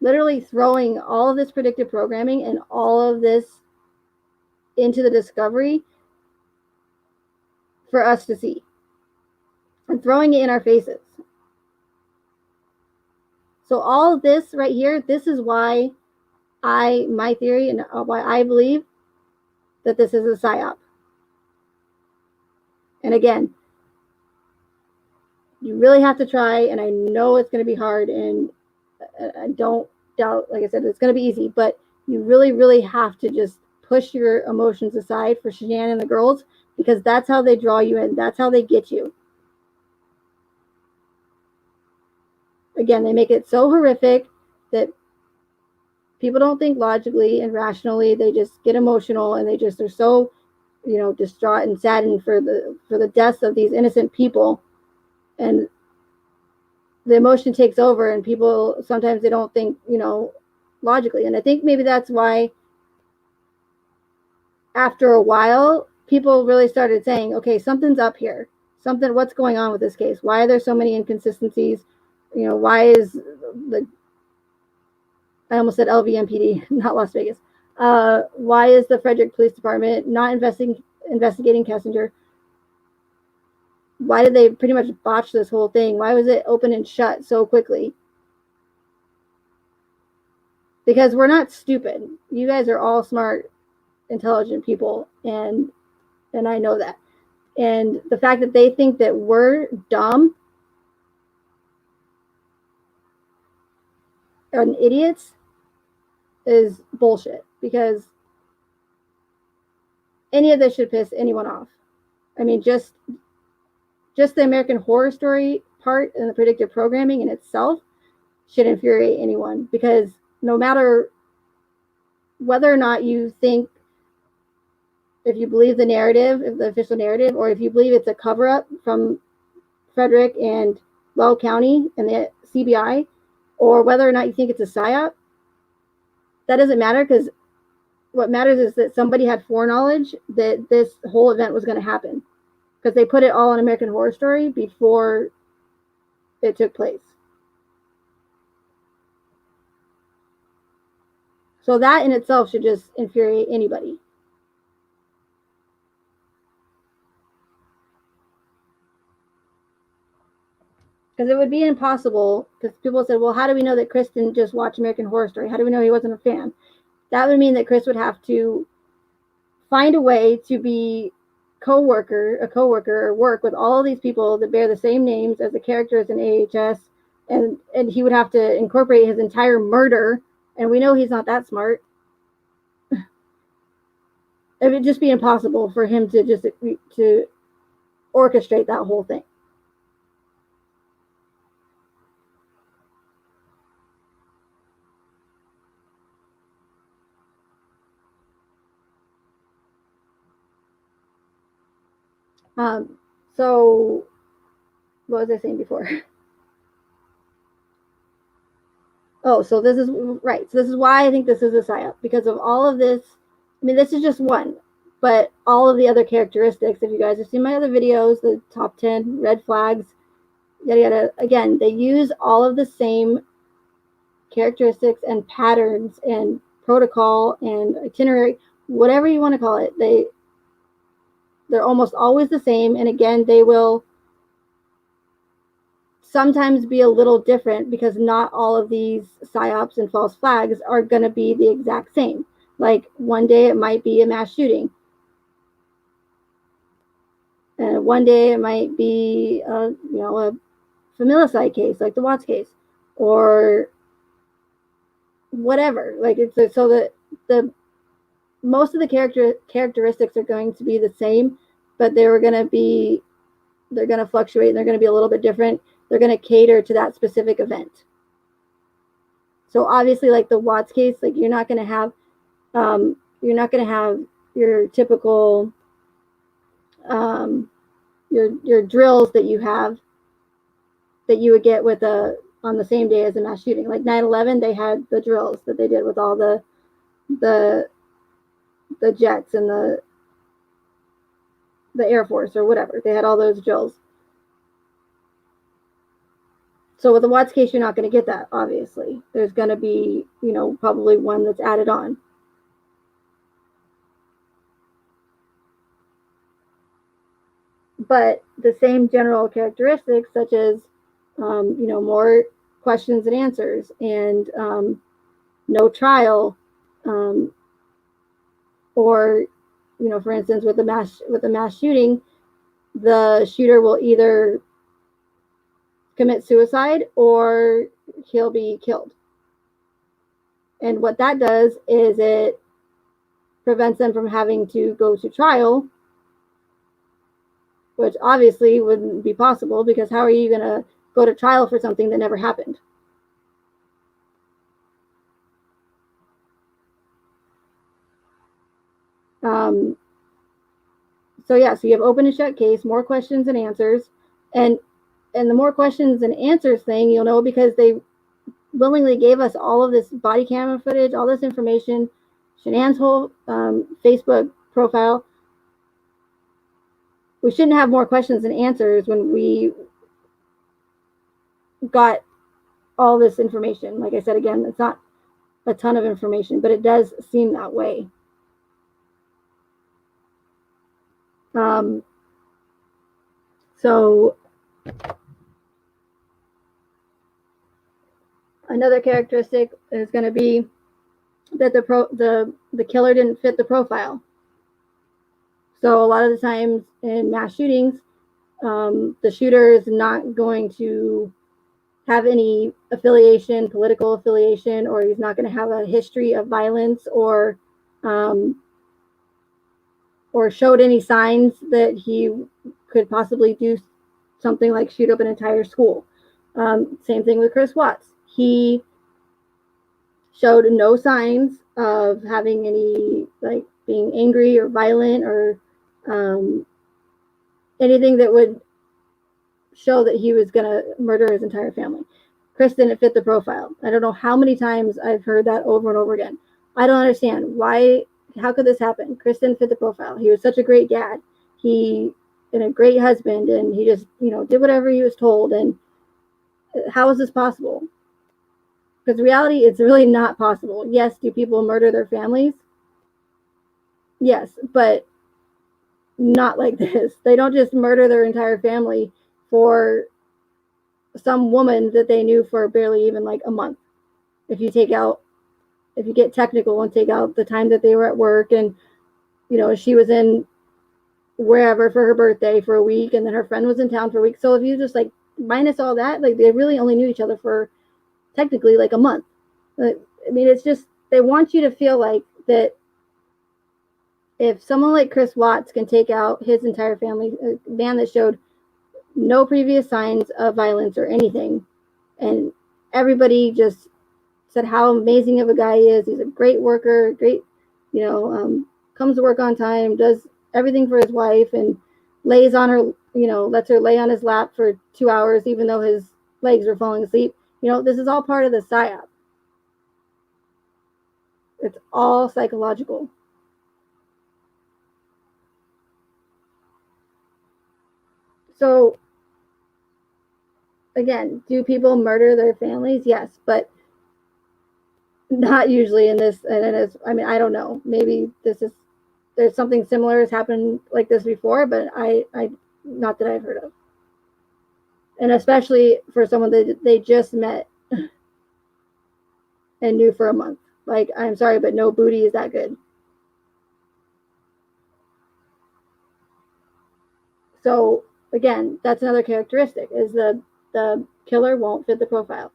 literally throwing all of this predictive programming and all of this into the Discovery for us to see. And throwing it in our faces. So all of this right here, this is why my theory and why I believe that this is a psyop. And again, you really have to try, and I know it's going to be hard, and I don't doubt, like I said, it's going to be easy, but you really, really have to just push your emotions aside for Shanann and the girls, because that's how they draw you in. That's how they get you. Again, they make it so horrific that people don't think logically and rationally. They just get emotional, and they just are so, distraught and saddened for the deaths of these innocent people. And the emotion takes over, and people sometimes they don't think, logically. And I think maybe that's why after a while, people really started saying, okay, something's up here. What's going on with this case? Why are there so many inconsistencies? Why is I almost said LVMPD, not Las Vegas. Why is the Frederick Police Department not investigating Kessinger? Why did they pretty much botch this whole thing? Why was it open and shut so quickly? Because we're not stupid. You guys are all smart intelligent people, and I know that. And the fact that they think that we're dumb and idiots is bullshit, because any of this should piss anyone off. I mean, just the American Horror Story part and the predictive programming in itself should infuriate anyone, because no matter whether or not you think, if you believe the narrative, if the official narrative, or if you believe it's a cover-up from Frederick and Weld County and the CBI, or whether or not you think it's a psyop, that doesn't matter, because what matters is that somebody had foreknowledge that this whole event was going to happen, because they put it all on American Horror Story before it took place. So that in itself should just infuriate anybody. Because it would be impossible, because people said, well, how do we know that Chris didn't just watch American Horror Story? How do we know he wasn't a fan? That would mean that Chris would have to find a way to be a coworker, or work with all of these people that bear the same names as the characters in AHS, and he would have to incorporate his entire murder, and we know he's not that smart. It would just be impossible for him to orchestrate that whole thing. So what was I saying before? Oh, so this is right. So this is why I think this is a psyop, because of all of this. I mean, this is just one, but all of the other characteristics, if you guys have seen my other videos, the top 10 red flags, yada yada, again, they use all of the same characteristics and patterns and protocol and itinerary, whatever you want to call it. They're almost always the same, and again, they will sometimes be a little different, because not all of these psyops and false flags are going to be the exact same. Like one day it might be a mass shooting, and one day it might be a familicide case like the Watts case, or whatever. Like it's so that the most of the characteristics are going to be the same, but they're going to fluctuate, and they're going to be a little bit different. They're going to cater to that specific event. So obviously, like the Watts case, like you're not going to have your typical your drills that you would get with on the same day as a mass shooting. Like 9/11, they had the drills that they did with all the jets and the Air Force or whatever. They had all those drills. So with the Watts case, you're not going to get that, obviously. There's going to be, probably one that's added on. But the same general characteristics, such as, more questions and answers, and no trial, or, for instance, with a mass shooting, the shooter will either commit suicide or he'll be killed. And what that does is it prevents them from having to go to trial, which obviously wouldn't be possible, because how are you going to go to trial for something that never happened? So you have open and shut case, more questions and answers, and the more questions and answers thing, you'll know because they willingly gave us all of this body camera footage, all this information, Shanann's whole Facebook profile. We shouldn't have more questions and answers when we got all this information. Like I said, again, it's not a ton of information, but it does seem that way. So another characteristic is going to be that the killer didn't fit the profile. So a lot of the times in mass shootings, the shooter is not going to have any affiliation, political affiliation, or he's not going to have a history of violence or showed any signs that he could possibly do something like shoot up an entire school. Same thing with Chris Watts. He showed no signs of having any, like, being angry or violent or anything that would show that he was going to murder his entire family. Chris didn't fit the profile. I don't know how many times I've heard that over and over again. I don't understand why. How could this happen? Chris didn't fit the profile. He was such a great dad. He and a great husband, and he just, did whatever he was told. And how is this possible? Because reality, it's really not possible. Yes, do people murder their families? Yes, but not like this. They don't just murder their entire family for some woman that they knew for barely even like a month. If you get technical and take out the time that they were at work, and she was in wherever for her birthday for a week, and then her friend was in town for a week. So if you just like minus all that, like, they really only knew each other for technically like a month. I mean, it's just, they want you to feel like that if someone like Chris Watts can take out his entire family, a man that showed no previous signs of violence or anything, and everybody just said how amazing of a guy he is. He's a great worker, great, comes to work on time, does everything for his wife, and lays on her, lets her lay on his lap for 2 hours, even though his legs were falling asleep. This is all part of the psyop. It's all psychological. So, again, do people murder their families? Yes, but not usually in this. And I mean, I don't know. Maybe there's something similar has happened like this before, but I not that I've heard of. And especially for someone that they just met and knew for a month. Like, I'm sorry, but no booty is that good. So again, that's another characteristic, is the killer won't fit the profile.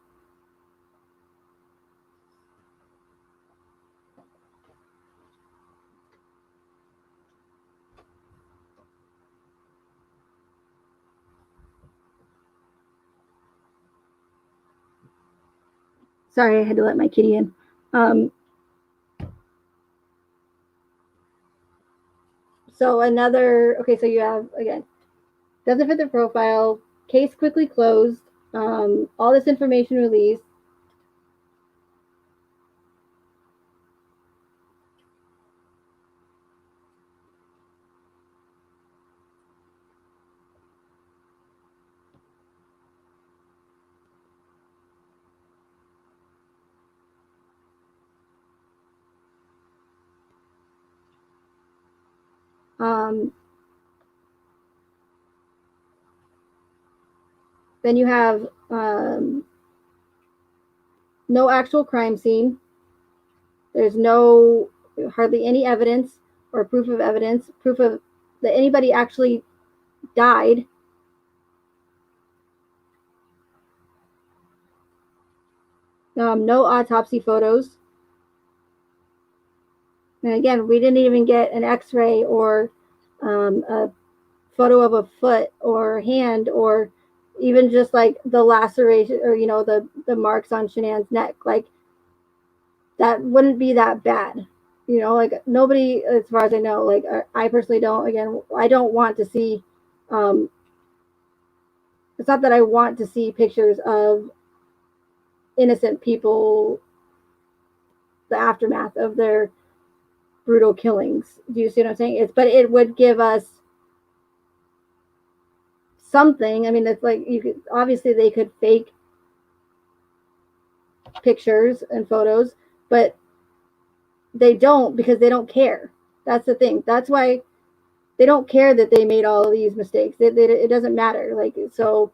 Sorry, I had to let my kitty in. So you have, again, doesn't fit the profile, case quickly closed, all this information released. Then you have no actual crime scene. There's hardly any evidence or proof of that anybody actually died. No autopsy photos. And again, we didn't even get an x-ray or a photo of a foot or hand, or even just like the laceration or the marks on Shanann's neck. Like, that wouldn't be that bad. Like, nobody, as far as I know, like, I personally don't. Again, I don't want to see, it's not that I want to see pictures of innocent people, the aftermath of their brutal killings. Do you see what I'm saying? But it would give us something. I mean, it's like, obviously they could fake pictures and photos, but they don't, because they don't care. That's the thing. That's why they don't care that they made all of these mistakes. It doesn't matter. Like, so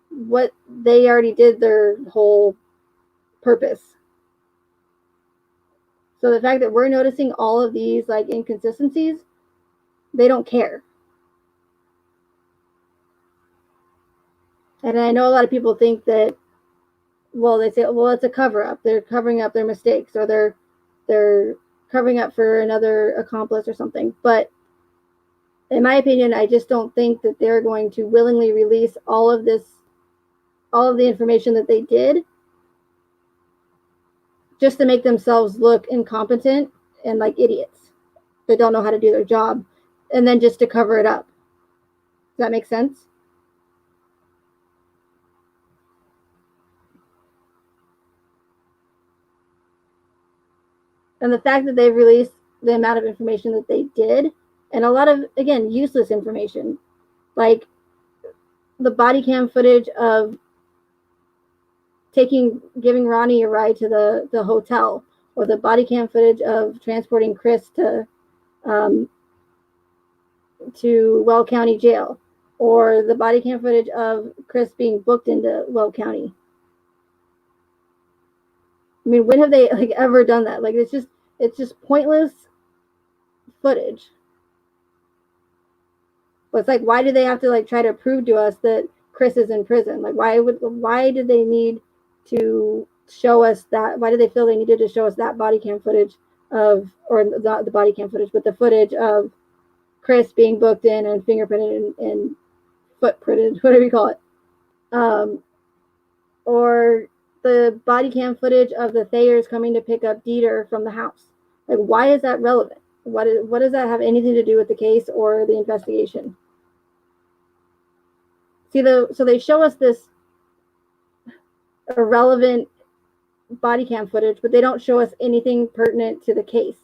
what, they already did their whole purpose. So the fact that we're noticing all of these like inconsistencies, they don't care. And I know a lot of people think that, well, they say, well, it's a cover up. They're covering up their mistakes, or they're covering up for another accomplice or something. But in my opinion, I just don't think that they're going to willingly release all of the information that they did just to make themselves look incompetent and like idiots that don't know how to do their job, and then just to cover it up. Does that make sense? And the fact that they've released the amount of information that they did, and a lot of, again, useless information, like the body cam footage of giving Ronnie a ride to the hotel, or the body cam footage of transporting Chris to Weld County Jail, or the body cam footage of Chris being booked into Weld County. I mean, when have they like ever done that? Like, it's just pointless footage. But it's like, why do they have to like try to prove to us that Chris is in prison? Like, why did they need to show us that? Why did they feel they needed to show us that body cam footage of, or not the body cam footage, but the footage of Chris being booked in and fingerprinted and footprinted, whatever you call it, or the body cam footage of the Thayers coming to pick up Dieter from the house? Like, why is that relevant? What does that have anything to do with the case or the investigation? See, so they show us this irrelevant body cam footage, but they don't show us anything pertinent to the case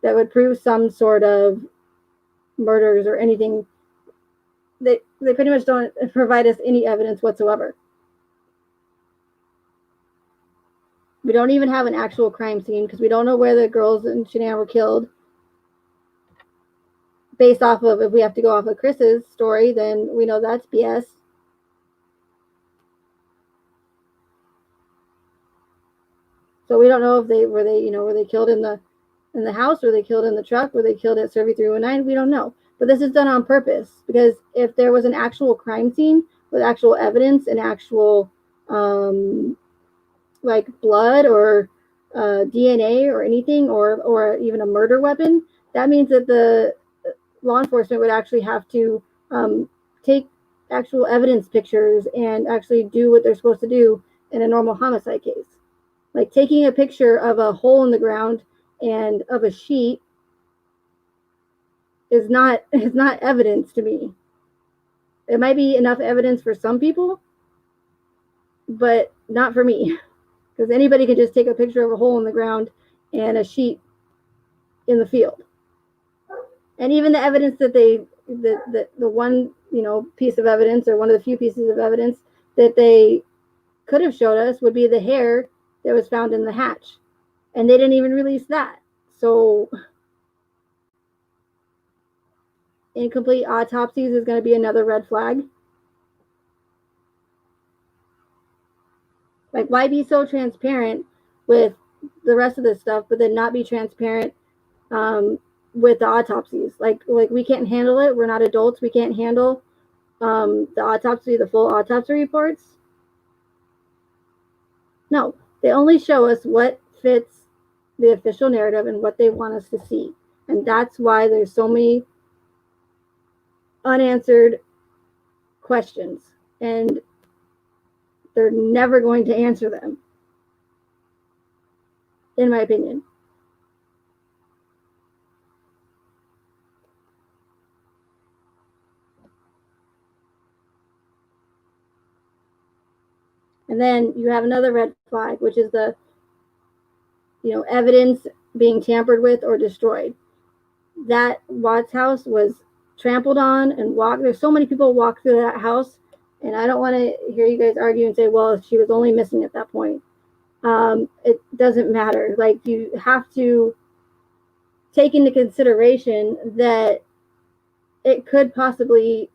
that would prove some sort of murders or anything. They pretty much don't provide us any evidence whatsoever. We don't even have an actual crime scene because we don't know where the girls in Shanann were killed. Based off of, if we have to go off of Chris's story, then we know that's BS. So we don't know if were they killed in the house, were they killed in the truck, were they killed at Survey 319? We don't know. But this is done on purpose, because if there was an actual crime scene with actual evidence and actual like blood or DNA or anything, or even a murder weapon, that means that the law enforcement would actually have to take actual evidence pictures and actually do what they're supposed to do in a normal homicide case. Like, taking a picture of a hole in the ground and of a sheet is not evidence to me. It might be enough evidence for some people, but not for me, because anybody can just take a picture of a hole in the ground and a sheet in the field. And even the evidence that the one piece of evidence, or one of the few pieces of evidence that they could have showed us, would be the hair that was found in the hatch, and they didn't even release that. So incomplete autopsies is going to be another red flag. Like, why be so transparent with the rest of this stuff, but then not be transparent with the autopsies? Like we can't handle it. We're not adults. We can't handle the full autopsy reports. No, they only show us what fits the official narrative and what they want us to see. And that's why there's so many unanswered questions, and they're never going to answer them, in my opinion. And then you have another red flag, which is the evidence being tampered with or destroyed. That Watts house was trampled on and walked. There's so many people walk through that house, and I don't want to hear you guys argue and say, well, she was only missing at that point. It doesn't matter. Like, you have to take into consideration that it could possibly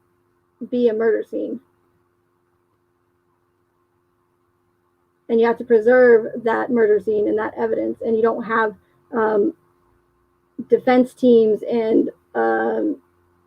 be a murder scene. and you have to preserve that murder scene and that evidence, and you don't have defense teams and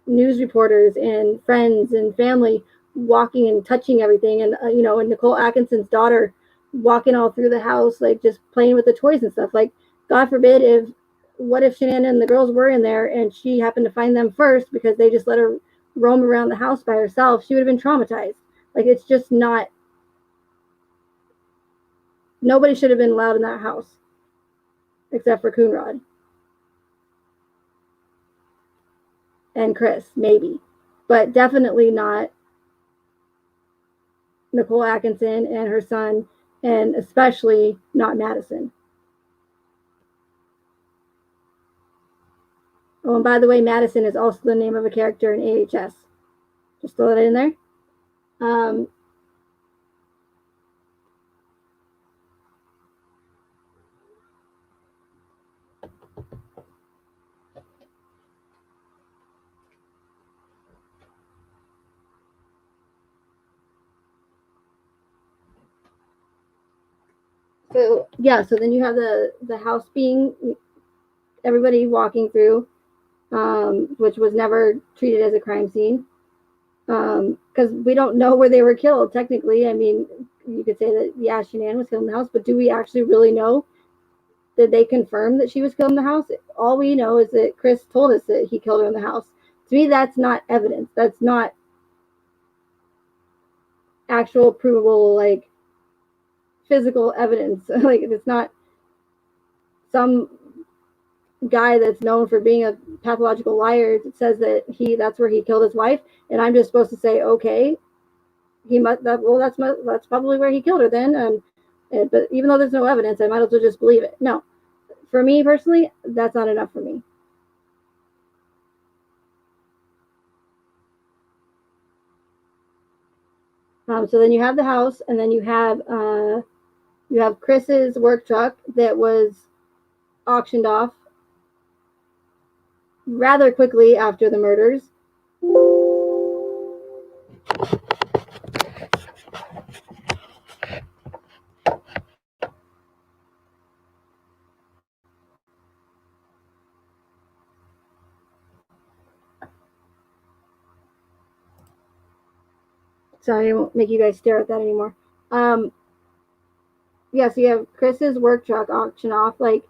news reporters and friends and family walking and touching everything, and and Nicole Atkinson's daughter walking all through the house, like just playing with the toys and stuff. Like, God forbid, what if Shanann and the girls were in there and she happened to find them first because they just let her roam around the house by herself? She would have been traumatized. Like, it's just not. Nobody should have been allowed in that house except for Coonrod and Chris, maybe, but definitely not Nicole Atkinson and her son, and especially not Madison. Oh, and by the way, Madison is also the name of a character in AHS. Just throw that in there. So yeah, so then you have the house being everybody walking through, which was never treated as a crime scene, because we don't know where they were killed technically. I mean, you could say that yeah, Shanann was killed in the house, but do we actually really know? Did they confirm that she was killed in the house? All we know is that Chris told us that he killed her in the house. To me, that's not evidence. That's not actual provable, like, physical evidence. Like, it's not some guy that's known for being a pathological liar that says that that's where he killed his wife, and I'm just supposed to say, okay, that's probably where he killed her then. But even though there's no evidence, I might as well just believe it. No, for me personally, that's not enough for me. So then you have the house, and then you have Chris's work truck that was auctioned off rather quickly after the murders. Sorry, I won't make you guys stare at that anymore. Yeah, so you have Chris's work truck auction off. Like,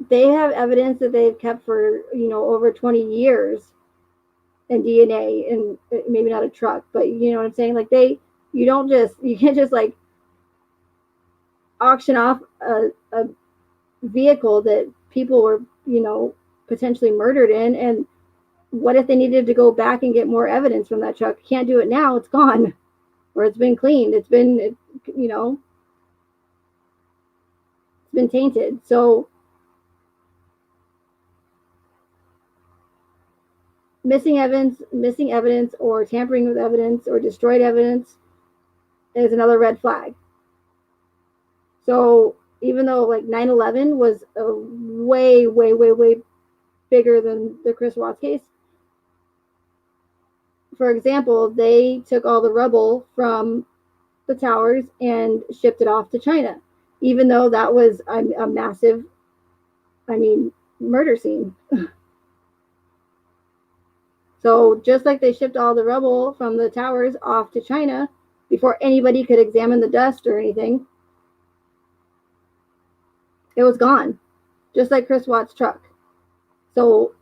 they have evidence that they've kept for over 20 years, and DNA, and maybe not a truck, but you know what I'm saying. Like, you can't just like auction off a vehicle that people were potentially murdered in. And what if they needed to go back and get more evidence from that truck? Can't do it now. It's gone, or it's been cleaned. It's been tainted. So missing evidence or tampering with evidence or destroyed evidence is another red flag. So even though like 9/11 was a way bigger than the Chris Watts case, for example, they took all the rubble from the towers and shipped it off to China, even though that was a massive, murder scene. So just like they shipped all the rubble from the towers off to China before anybody could examine the dust or anything, it was gone, just like Chris Watts' truck. So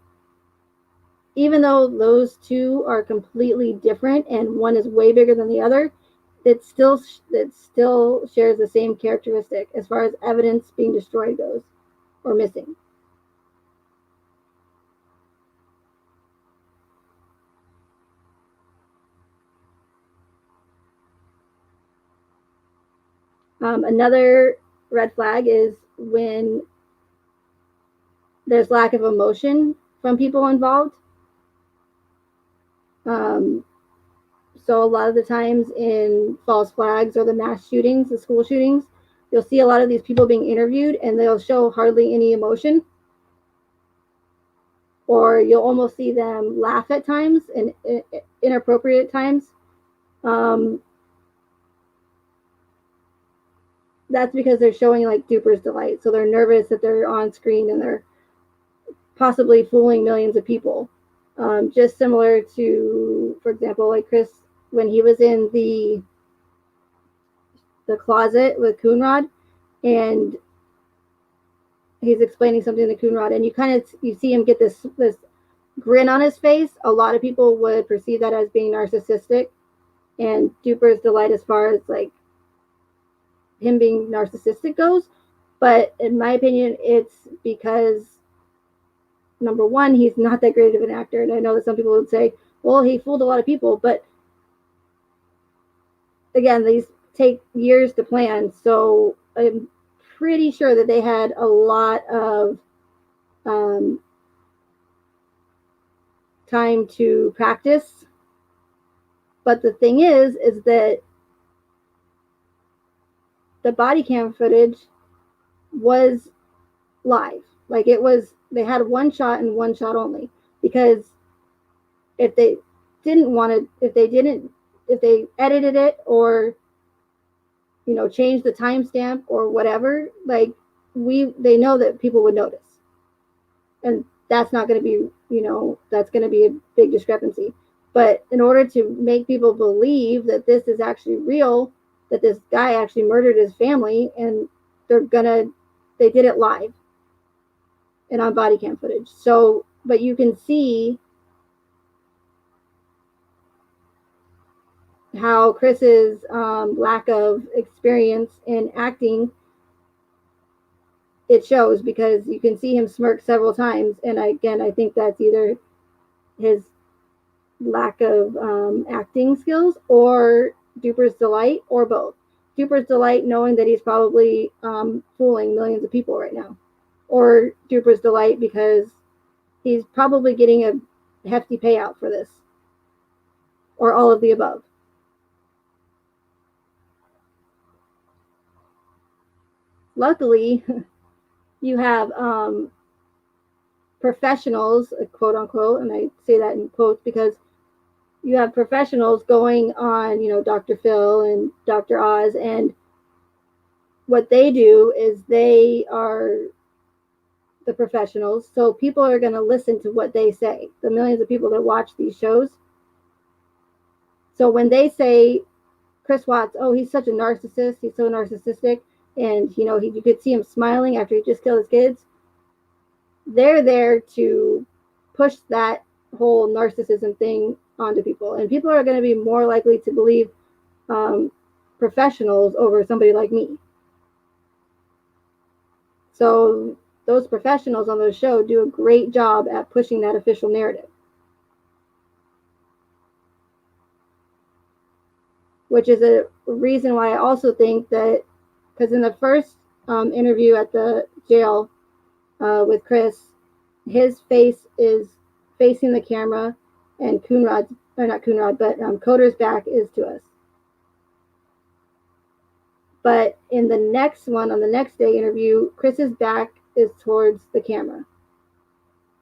even though those two are completely different and one is way bigger than the other, it still shares the same characteristic as far as evidence being destroyed goes or missing. Another red flag is when there's lack of emotion from people involved. So a lot of the times in false flags or the mass shootings, the school shootings, you'll see a lot of these people being interviewed and they'll show hardly any emotion. Or you'll almost see them laugh at times, and inappropriate times. that's because they're showing like Duper's delight. So they're nervous that they're on screen and they're possibly fooling millions of people. Just similar to, for example, like Chris, when he was in the closet with Coonrod and he's explaining something to Coonrod, and you see him get this grin on his face. A lot of people would perceive that as being narcissistic, and Duper's delight as far as like him being narcissistic goes. But in my opinion, it's because number one, he's not that great of an actor, and I know that some people would say, well, he fooled a lot of people, but again, these take years to plan, so I'm pretty sure that they had a lot of time to practice. But the thing is that the body cam footage was live. Like it was, they had one shot and one shot only, because if they edited it or changed the timestamp or whatever, like they know that people would notice, and that's not going to be, that's going to be a big discrepancy. But in order to make people believe that this is actually real, that this guy actually murdered his family, and they did it live and on body cam footage. So, but you can see how Chris's lack of experience in acting, it shows, because you can see him smirk several times. And again, I think that's either his lack of acting skills or Duper's delight, or both. Duper's delight knowing that he's probably fooling millions of people right now, or Duper's delight because he's probably getting a hefty payout for this, or all of the above. Luckily, you have professionals, quote unquote, and I say that in quotes because you have professionals going on, Dr. Phil and Dr. Oz, and what they do is they are the professionals. So people are going to listen to what they say, the millions of people that watch these shows. So when they say Chris Watts, oh, he's such a narcissist, he's so narcissistic, and you could see him smiling after he just killed his kids, they're there to push that whole narcissism thing onto people, and people are going to be more likely to believe professionals over somebody like me. So those professionals on those shows do a great job at pushing that official narrative, which is a reason why I also think that, because in the first interview at the jail with Chris, his face is facing the camera, and Coder's back is to us. But in the next one, on the next day interview, Chris's back is towards the camera.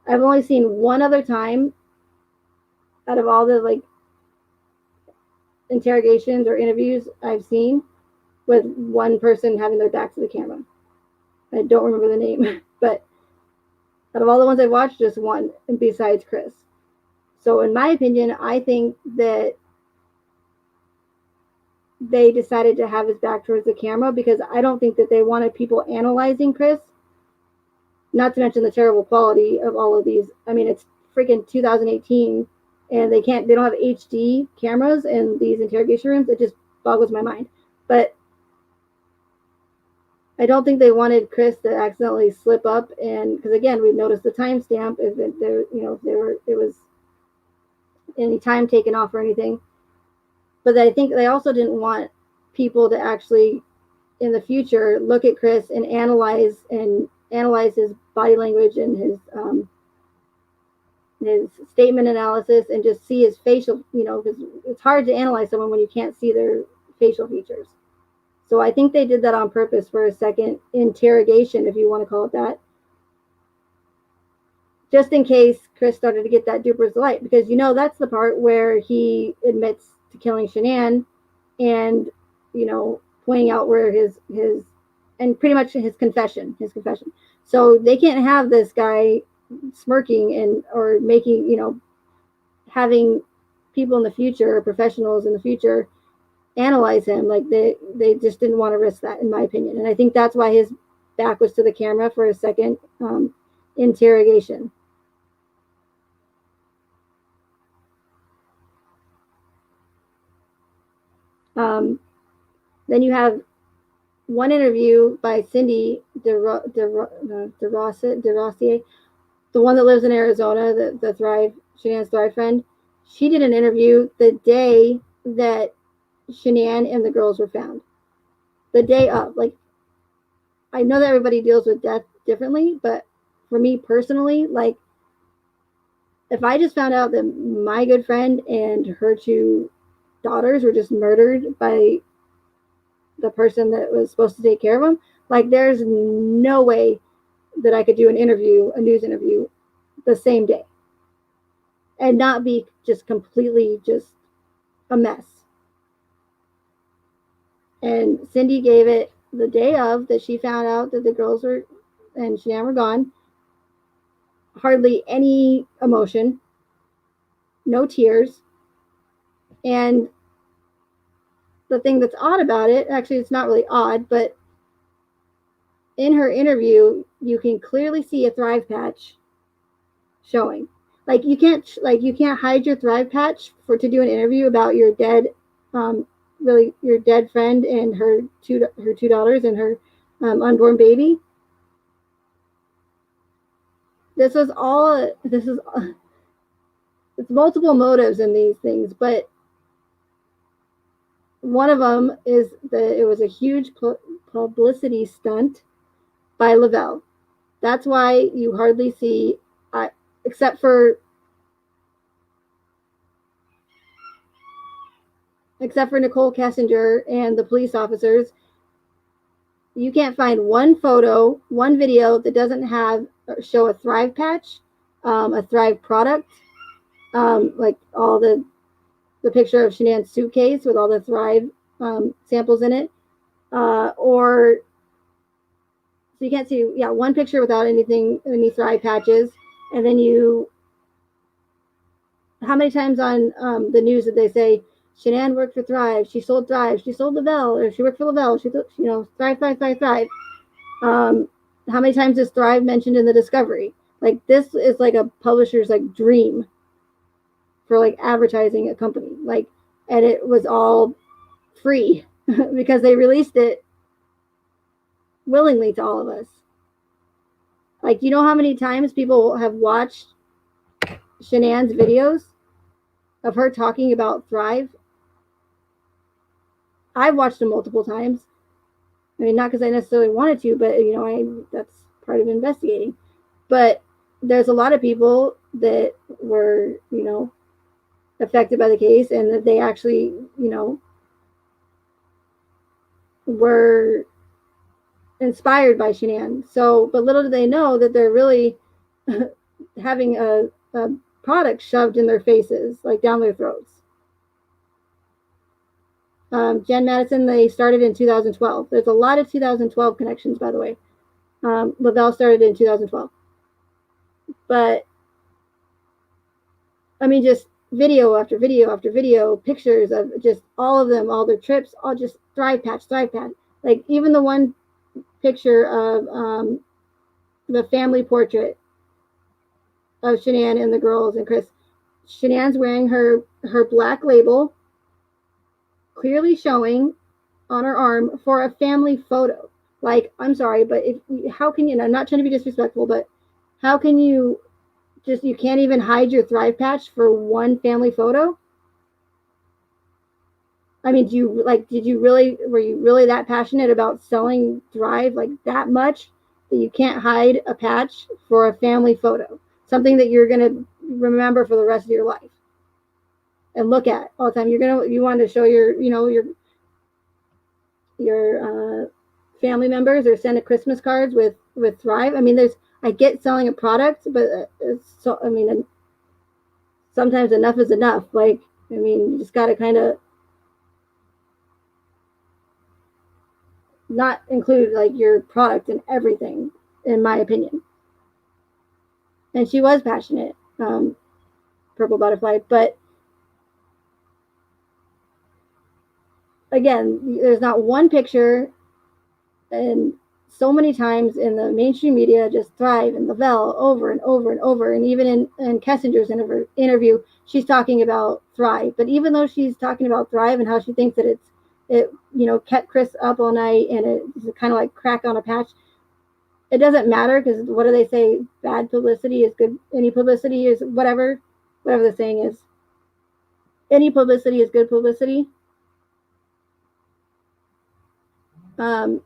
I've only seen one other time out of all the interrogations or interviews I've seen with one person having their back to the camera. I don't remember the name, but out of all the ones I've watched, just one, and besides Chris. So in my opinion, I think that they decided to have his back towards the camera because I don't think that they wanted people analyzing Chris, not to mention the terrible quality of all of these. I mean, it's freaking 2018, and they don't have HD cameras in these interrogation rooms. It just boggles my mind. But I don't think they wanted Chris to accidentally slip up, and because again, we've noticed the timestamp, if there was any time taken off or anything. But I think they also didn't want people to actually, in the future, look at Chris and analyze his body language and his statement analysis, and just see his facial, because it's hard to analyze someone when you can't see their facial features. So I think they did that on purpose for a second interrogation, if you want to call it that, just in case Chris started to get that Duper's delight, because that's the part where he admits to killing Shanann, and pointing out where his and pretty much his confession. So they can't have this guy smirking and or making, having people in the future, professionals in the future, analyze him. Like they just didn't want to risk that, in my opinion. And I think that's why his back was to the camera for a second interrogation. Then you have one interview by Cindy DeRossier, the one that lives in Arizona, the Shanann's Thrive friend. She did an interview the day that Shanann and the girls were found. The day of. Like, I know that everybody deals with death differently, but for me personally, like, if I just found out that my good friend and her 2 daughters were just murdered by the person that was supposed to take care of them, like, there's no way that I could do a news interview the same day and not be just completely just a mess. And Cindy gave it the day of that she found out that the girls were and Shanann were gone. Hardly any emotion, no tears. And the thing that's odd about it, actually it's not really odd, but in her interview, you can clearly see a Thrive patch showing. Like, you can't hide your Thrive patch to do an interview about your dead, your dead friend and her two daughters and her unborn baby. It's multiple motives in these things, but one of them is that it was a huge publicity stunt by Lavelle. That's why you hardly see, except for Nicole Kessinger and the police officers, you can't find one photo, one video that doesn't show a Thrive patch, a Thrive product, like all the picture of Shanann's suitcase with all the Thrive samples in it, so you can't see, one picture without any Thrive patches. And then how many times on the news did they say Shanann worked for Thrive, she sold Lavelle, or she worked for Lavelle, Thrive. How many times is Thrive mentioned in the discovery? Like, this is like a publisher's like dream for like advertising a company. Like, and it was all free because they released it willingly to all of us. Like, you know how many times people have watched Shanann's videos of her talking about Thrive? I've watched them multiple times. I mean, not because I necessarily wanted to, but that's part of investigating. But there's a lot of people that were, affected by the case, and that they actually, were inspired by Shanann. So, but little do they know that they're really having a product shoved in their faces, like down their throats. Jen Madison, they started in 2012. There's a lot of 2012 connections, by the way. Lavelle started in 2012. But, I mean, just video after video after video, pictures of just all of them, all their trips, all just Thrive patch. Like, even the one picture of the family portrait of Shanann and the girls and Chris. Shanann's wearing her black label, clearly showing on her arm for a family photo. Like, I'm sorry, but how can you, and I'm not trying to be disrespectful, but how can you can't even hide your Thrive patch for one family photo? I mean, were you really that passionate about selling Thrive like that much that you can't hide a patch for a family photo? Something that you're going to remember for the rest of your life and look at all the time. You want to show your family members, or send a Christmas cards with Thrive. I mean, I get selling a product, but sometimes enough is enough. Like, you just got to kind of not include like your product in everything, in my opinion. And she was passionate, Purple Butterfly, but again, there's not one picture, and so many times in the mainstream media just Thrive and Lavelle over and over and over, and even in Kessinger's interview, she's talking about Thrive. But even though she's talking about Thrive and how she thinks that it kept Chris up all night and it's kind of like crack on a patch, it doesn't matter, because what do they say? Bad publicity is good. Any publicity is whatever the saying is. Any publicity is good publicity. And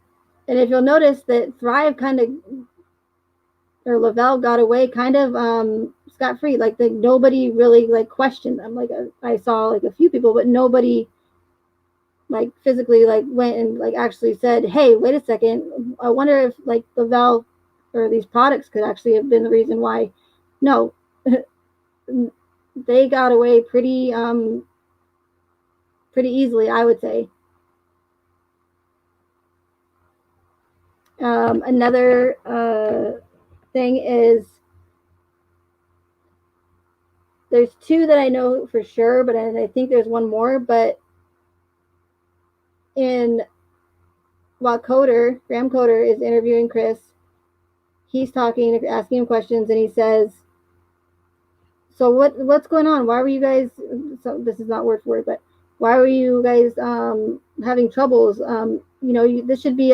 if you'll notice that Thrive kind of, or Lavelle got away kind of scot-free. Like nobody really like questioned them. Like I saw like a few people, but nobody like physically like went and like actually said, hey, wait a second, I wonder if like Lavelle or these products could actually have been the reason why. No. They got away pretty easily, I would say. Another thing is, there's two that I know for sure, but I think there's one more. But while Graham Coder is interviewing Chris, he's talking, asking him questions, and he says, so what's going on? Why were you guys, so this is not word for word, but why were you guys having troubles? This should be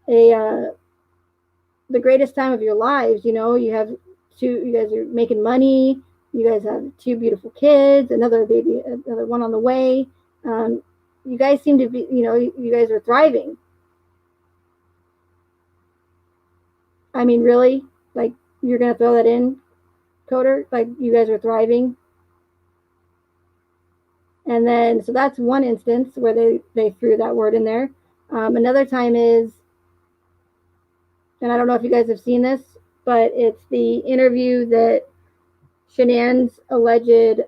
the greatest time of your lives. You guys are making money. You guys have two beautiful kids, another one on the way. You guys seem to be, you guys are thriving. I mean, really? Like, you're going to throw that in, Coder? Like, you guys are thriving? And then, so that's one instance where they threw that word in there. Another time is, and I don't know if you guys have seen this, but it's the interview that Shanann's alleged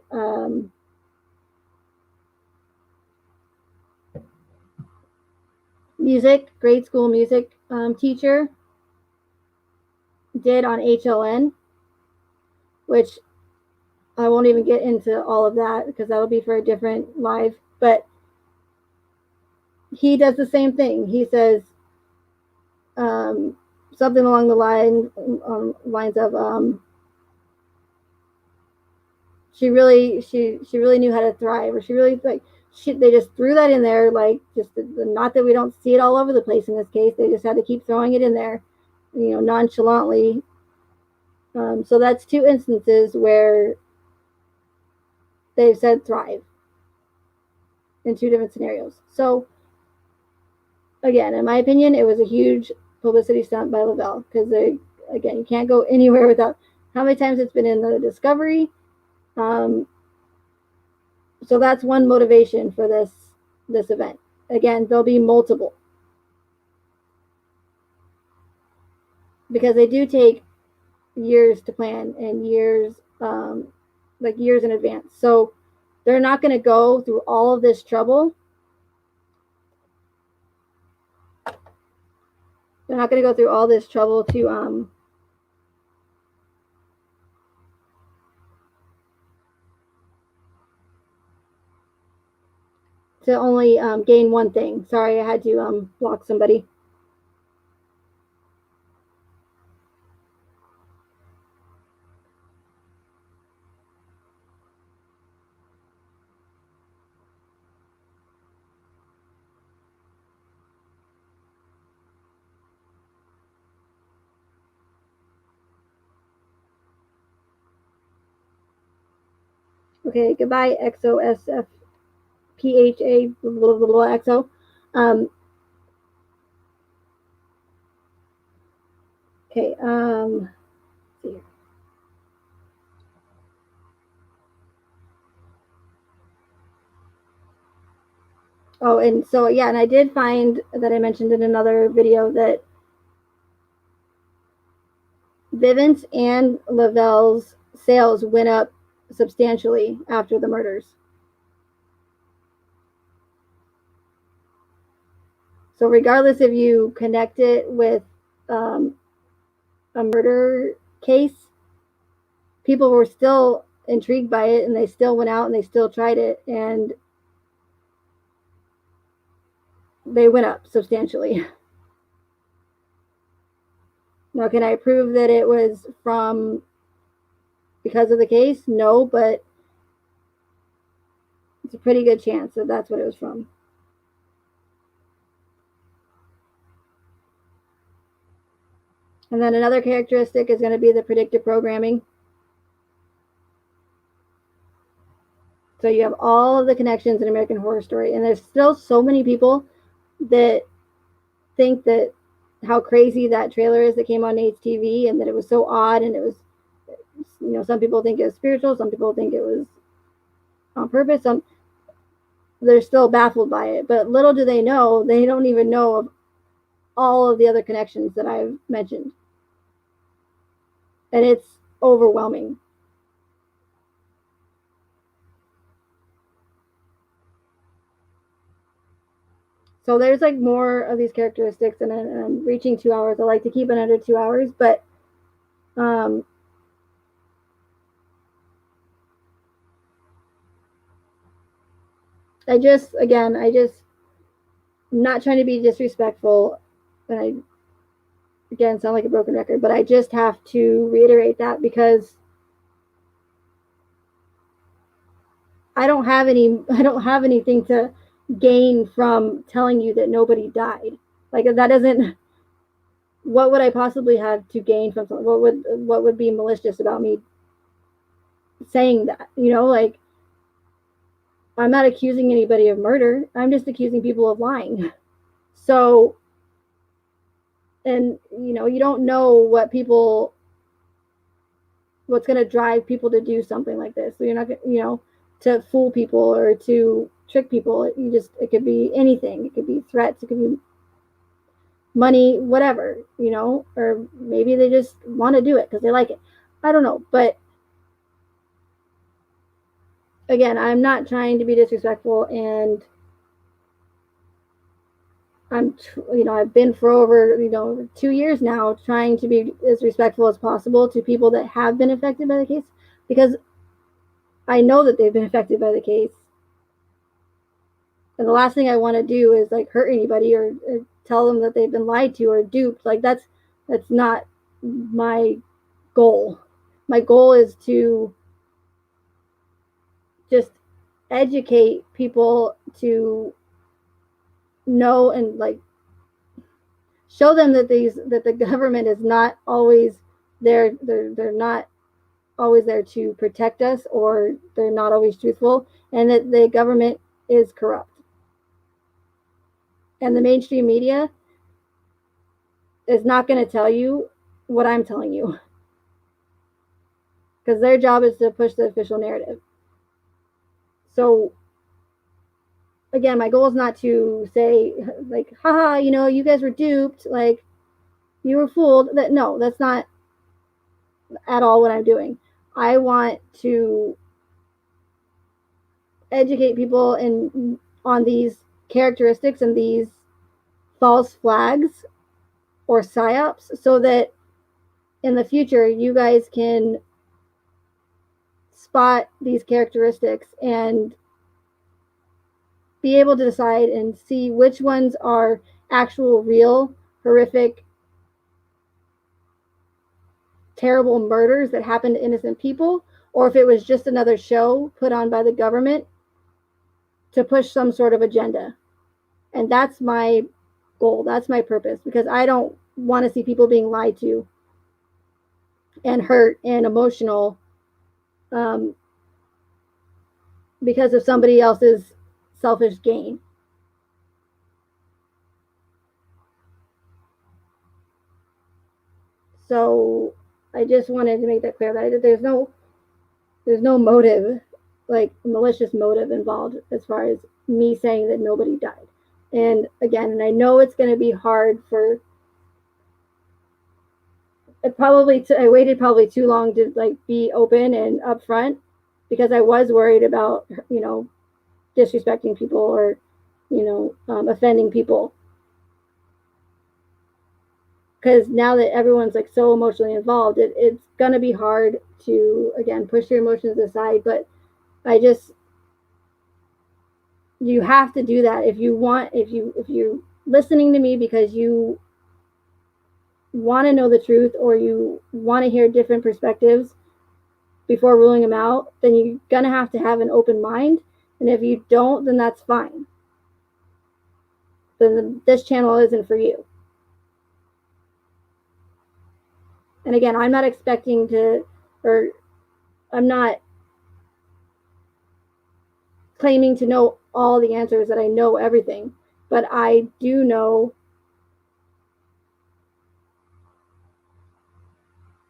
grade school music teacher did on HLN, which I won't even get into all of that because that'll be for a different live. But he does the same thing. He says something along the lines of she really knew how to thrive, or she really they just threw that in there, like, just not that we don't see it all over the place in this case. They just had to keep throwing it in there, nonchalantly. So that's two instances where they've said thrive in two different scenarios. So again, in my opinion, it was a huge publicity stunt by Lavelle, because again, you can't go anywhere without how many times it's been in the Discovery. So that's one motivation for this event. Again, there'll be multiple, because they do take years to plan, and years in advance. So they're not going to go through all of this trouble. They're not going to go through all this trouble to only gain one thing. Sorry, I had to block somebody. Okay, goodbye, XOSFPHA, blah, blah, blah, XO. Okay, let's see here. Oh, and so, yeah, and I did find that I mentioned in another video that Vivint's and Lavelle's sales went up substantially after the murders. So regardless if you connect it with a murder case, people were still intrigued by it, and they still went out and they still tried it, and they went up substantially. Now, can I prove that it was from because of the case? No, but it's a pretty good chance that that's what it was from. And then another characteristic is going to be the predictive programming. So you have all of the connections in American Horror Story, and there's still so many people that think that how crazy that trailer is that came on HTV, and that it was so odd, and it was, you know, some people think it was spiritual, some people think it was on purpose, some they're still baffled by it. But little do they know, they don't even know of all of the other connections that I've mentioned, and it's overwhelming. So there's like more of these characteristics, and I'm reaching 2 hours. I like to keep it under 2 hours, but I'm not trying to be disrespectful, and I again sound like a broken record, but I just have to reiterate that because I don't have anything to gain from telling you that nobody died. Like, that doesn't, what would I possibly have to gain from something? What would be malicious about me saying that? You know, like, I'm not accusing anybody of murder. I'm just accusing people of lying. So, and you know, you don't know what's going to drive people to do something like this. So you're not, you know, to fool people or to trick people. It could be anything. It could be threats. It could be money, whatever, you know, or maybe they just want to do it because they like it. I don't know. But again, I'm not trying to be disrespectful, and I've been for over 2 years now trying to be as respectful as possible to people that have been affected by the case, because I know that they've been affected by the case, and the last thing I want to do is like hurt anybody or tell them that they've been lied to or duped. Like, that's not my goal. My goal is to just educate people, to know and like show them that the government is not always there. They're not always there to protect us, or they're not always truthful, and that the government is corrupt. And the mainstream media is not going to tell you what I'm telling you, because their job is to push the official narrative. So again, my goal is not to say like, haha, you know, you guys were duped, like you were fooled. No, that's not at all what I'm doing. I want to educate people on these characteristics and these false flags or psyops, so that in the future you guys can spot these characteristics and be able to decide and see which ones are actual, real, horrific, terrible murders that happened to innocent people, or if it was just another show put on by the government to push some sort of agenda. And that's my goal. That's my purpose, because I don't want to see people being lied to and hurt and emotional because of somebody else's selfish gain. So I just wanted to make that clear, that there's no motive, like malicious motive involved as far as me saying that nobody died. And again, and I know it's going to be hard for I waited probably too long to like be open and upfront, because I was worried about, you know, disrespecting people or, you know, offending people. because now that everyone's like so emotionally involved, it's gonna be hard to, again, push your emotions aside. But you have to do that if you're listening to me because you want to know the truth or you want to hear different perspectives before ruling them out, then you're gonna have to have an open mind. And if you don't, then that's fine. Then this channel isn't for you. And again, I'm not expecting to, or I'm not claiming to know all the answers, that I know everything, but I do know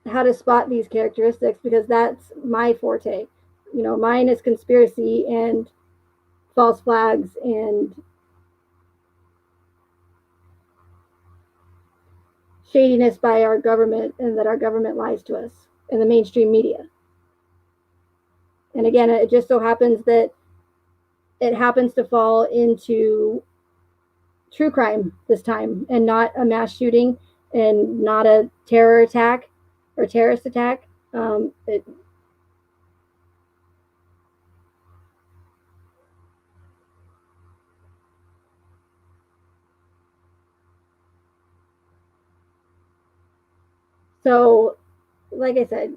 how to spot these characteristics because that's my forte. Mine is conspiracy and false flags and shadiness by our government, and that our government lies to us in the mainstream media. And again, it just so happens that it happens to fall into true crime this time and not a mass shooting and not a terror attack or terrorist attack. So, like I said,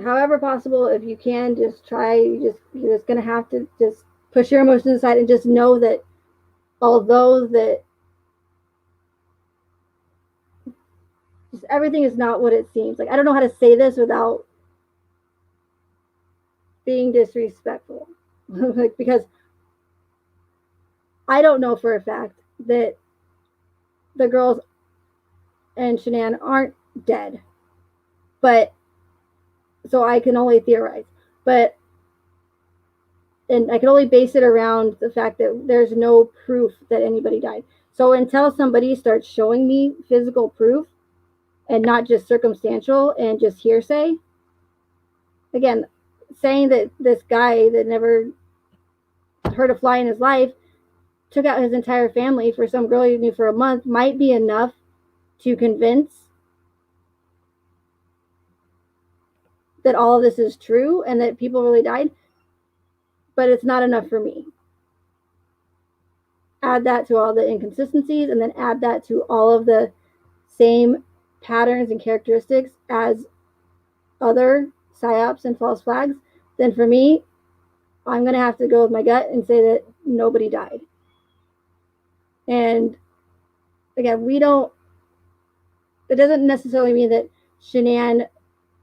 however possible, if you can, just try. You're just gonna have to just push your emotions aside and just know that although that just everything is not what it seems. Like, I don't know how to say this without being disrespectful. Like, because I don't know for a fact that the girls and Shanann aren't dead. But so I can only theorize. And I can only base it around the fact that there's no proof that anybody died. So until somebody starts showing me physical proof and not just circumstantial and just hearsay, again, saying that this guy that never heard a fly in his life took out his entire family for some girl he knew for a month might be enough to convince that all of this is true and that people really died, but it's not enough for me. Add that to all the inconsistencies, and then add that to all of the same patterns and characteristics as other psyops and false flags, then for me, I'm going to have to go with my gut and say that nobody died. And again, it doesn't necessarily mean that Shanann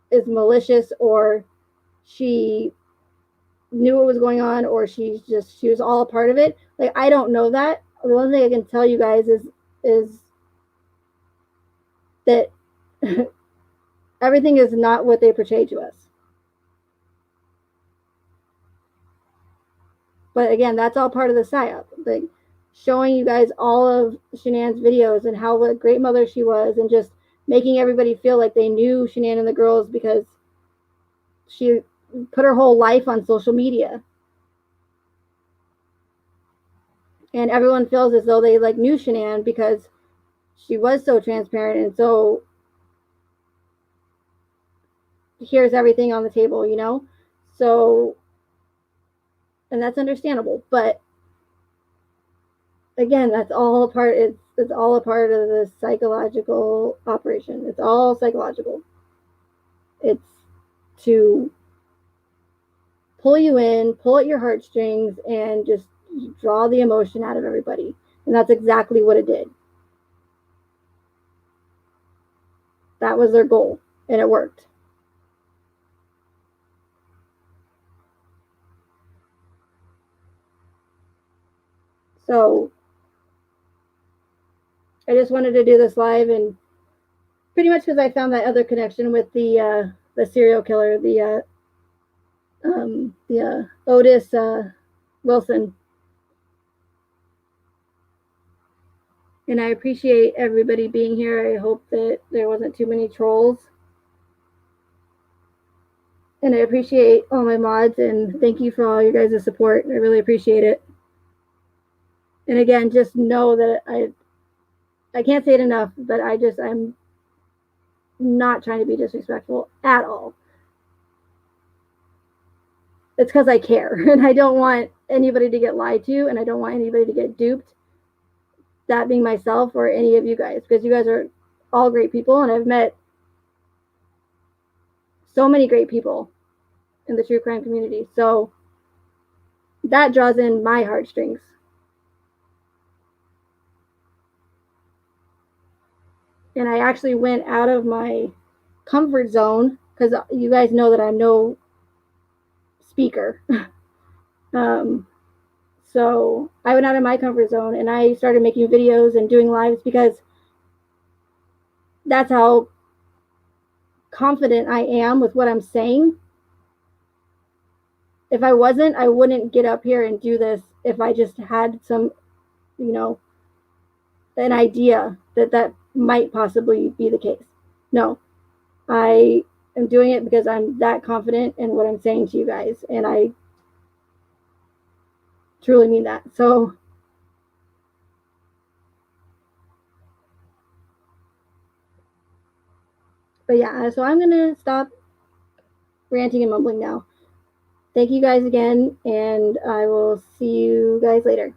is malicious or she knew what was going on or she was all a part of it. Like, I don't know that. The one thing I can tell you guys is that everything is not what they portray to us. But again, that's all part of the psyop. Like, showing you guys all of Shanann's videos and what a great mother she was, and just making everybody feel like they knew Shanann and the girls because she put her whole life on social media. And everyone feels as though they knew Shanann because she was so transparent and so here's everything on the table, So, and that's understandable, but again, that's all a part. It's all a part of the psychological operation. It's all psychological. It's to pull you in, pull at your heartstrings, and just draw the emotion out of everybody. And that's exactly what it did. That was their goal, and it worked. So I just wanted to do this live, and pretty much because I found that other connection with the serial killer, the Otis Wilson. And I appreciate everybody being here. I hope that there wasn't too many trolls. And I appreciate all my mods, and thank you for all your guys' support. I really appreciate it. And again, just know that I can't say it enough, but I'm not trying to be disrespectful at all. It's because I care, and I don't want anybody to get lied to, and I don't want anybody to get duped. That being myself or any of you guys, because you guys are all great people, and I've met so many great people in the true crime community. So that draws in my heartstrings. And I actually went out of my comfort zone because you guys know that I'm no speaker. So I went out of my comfort zone and I started making videos and doing lives because that's how confident I am with what I'm saying. If I wasn't, I wouldn't get up here and do this if I just had some, an idea that might possibly be the case. No, I am doing it because I'm that confident in what I'm saying to you guys, and I truly mean that. So, but yeah, so I'm gonna stop ranting and mumbling now. Thank you guys again, and I will see you guys later.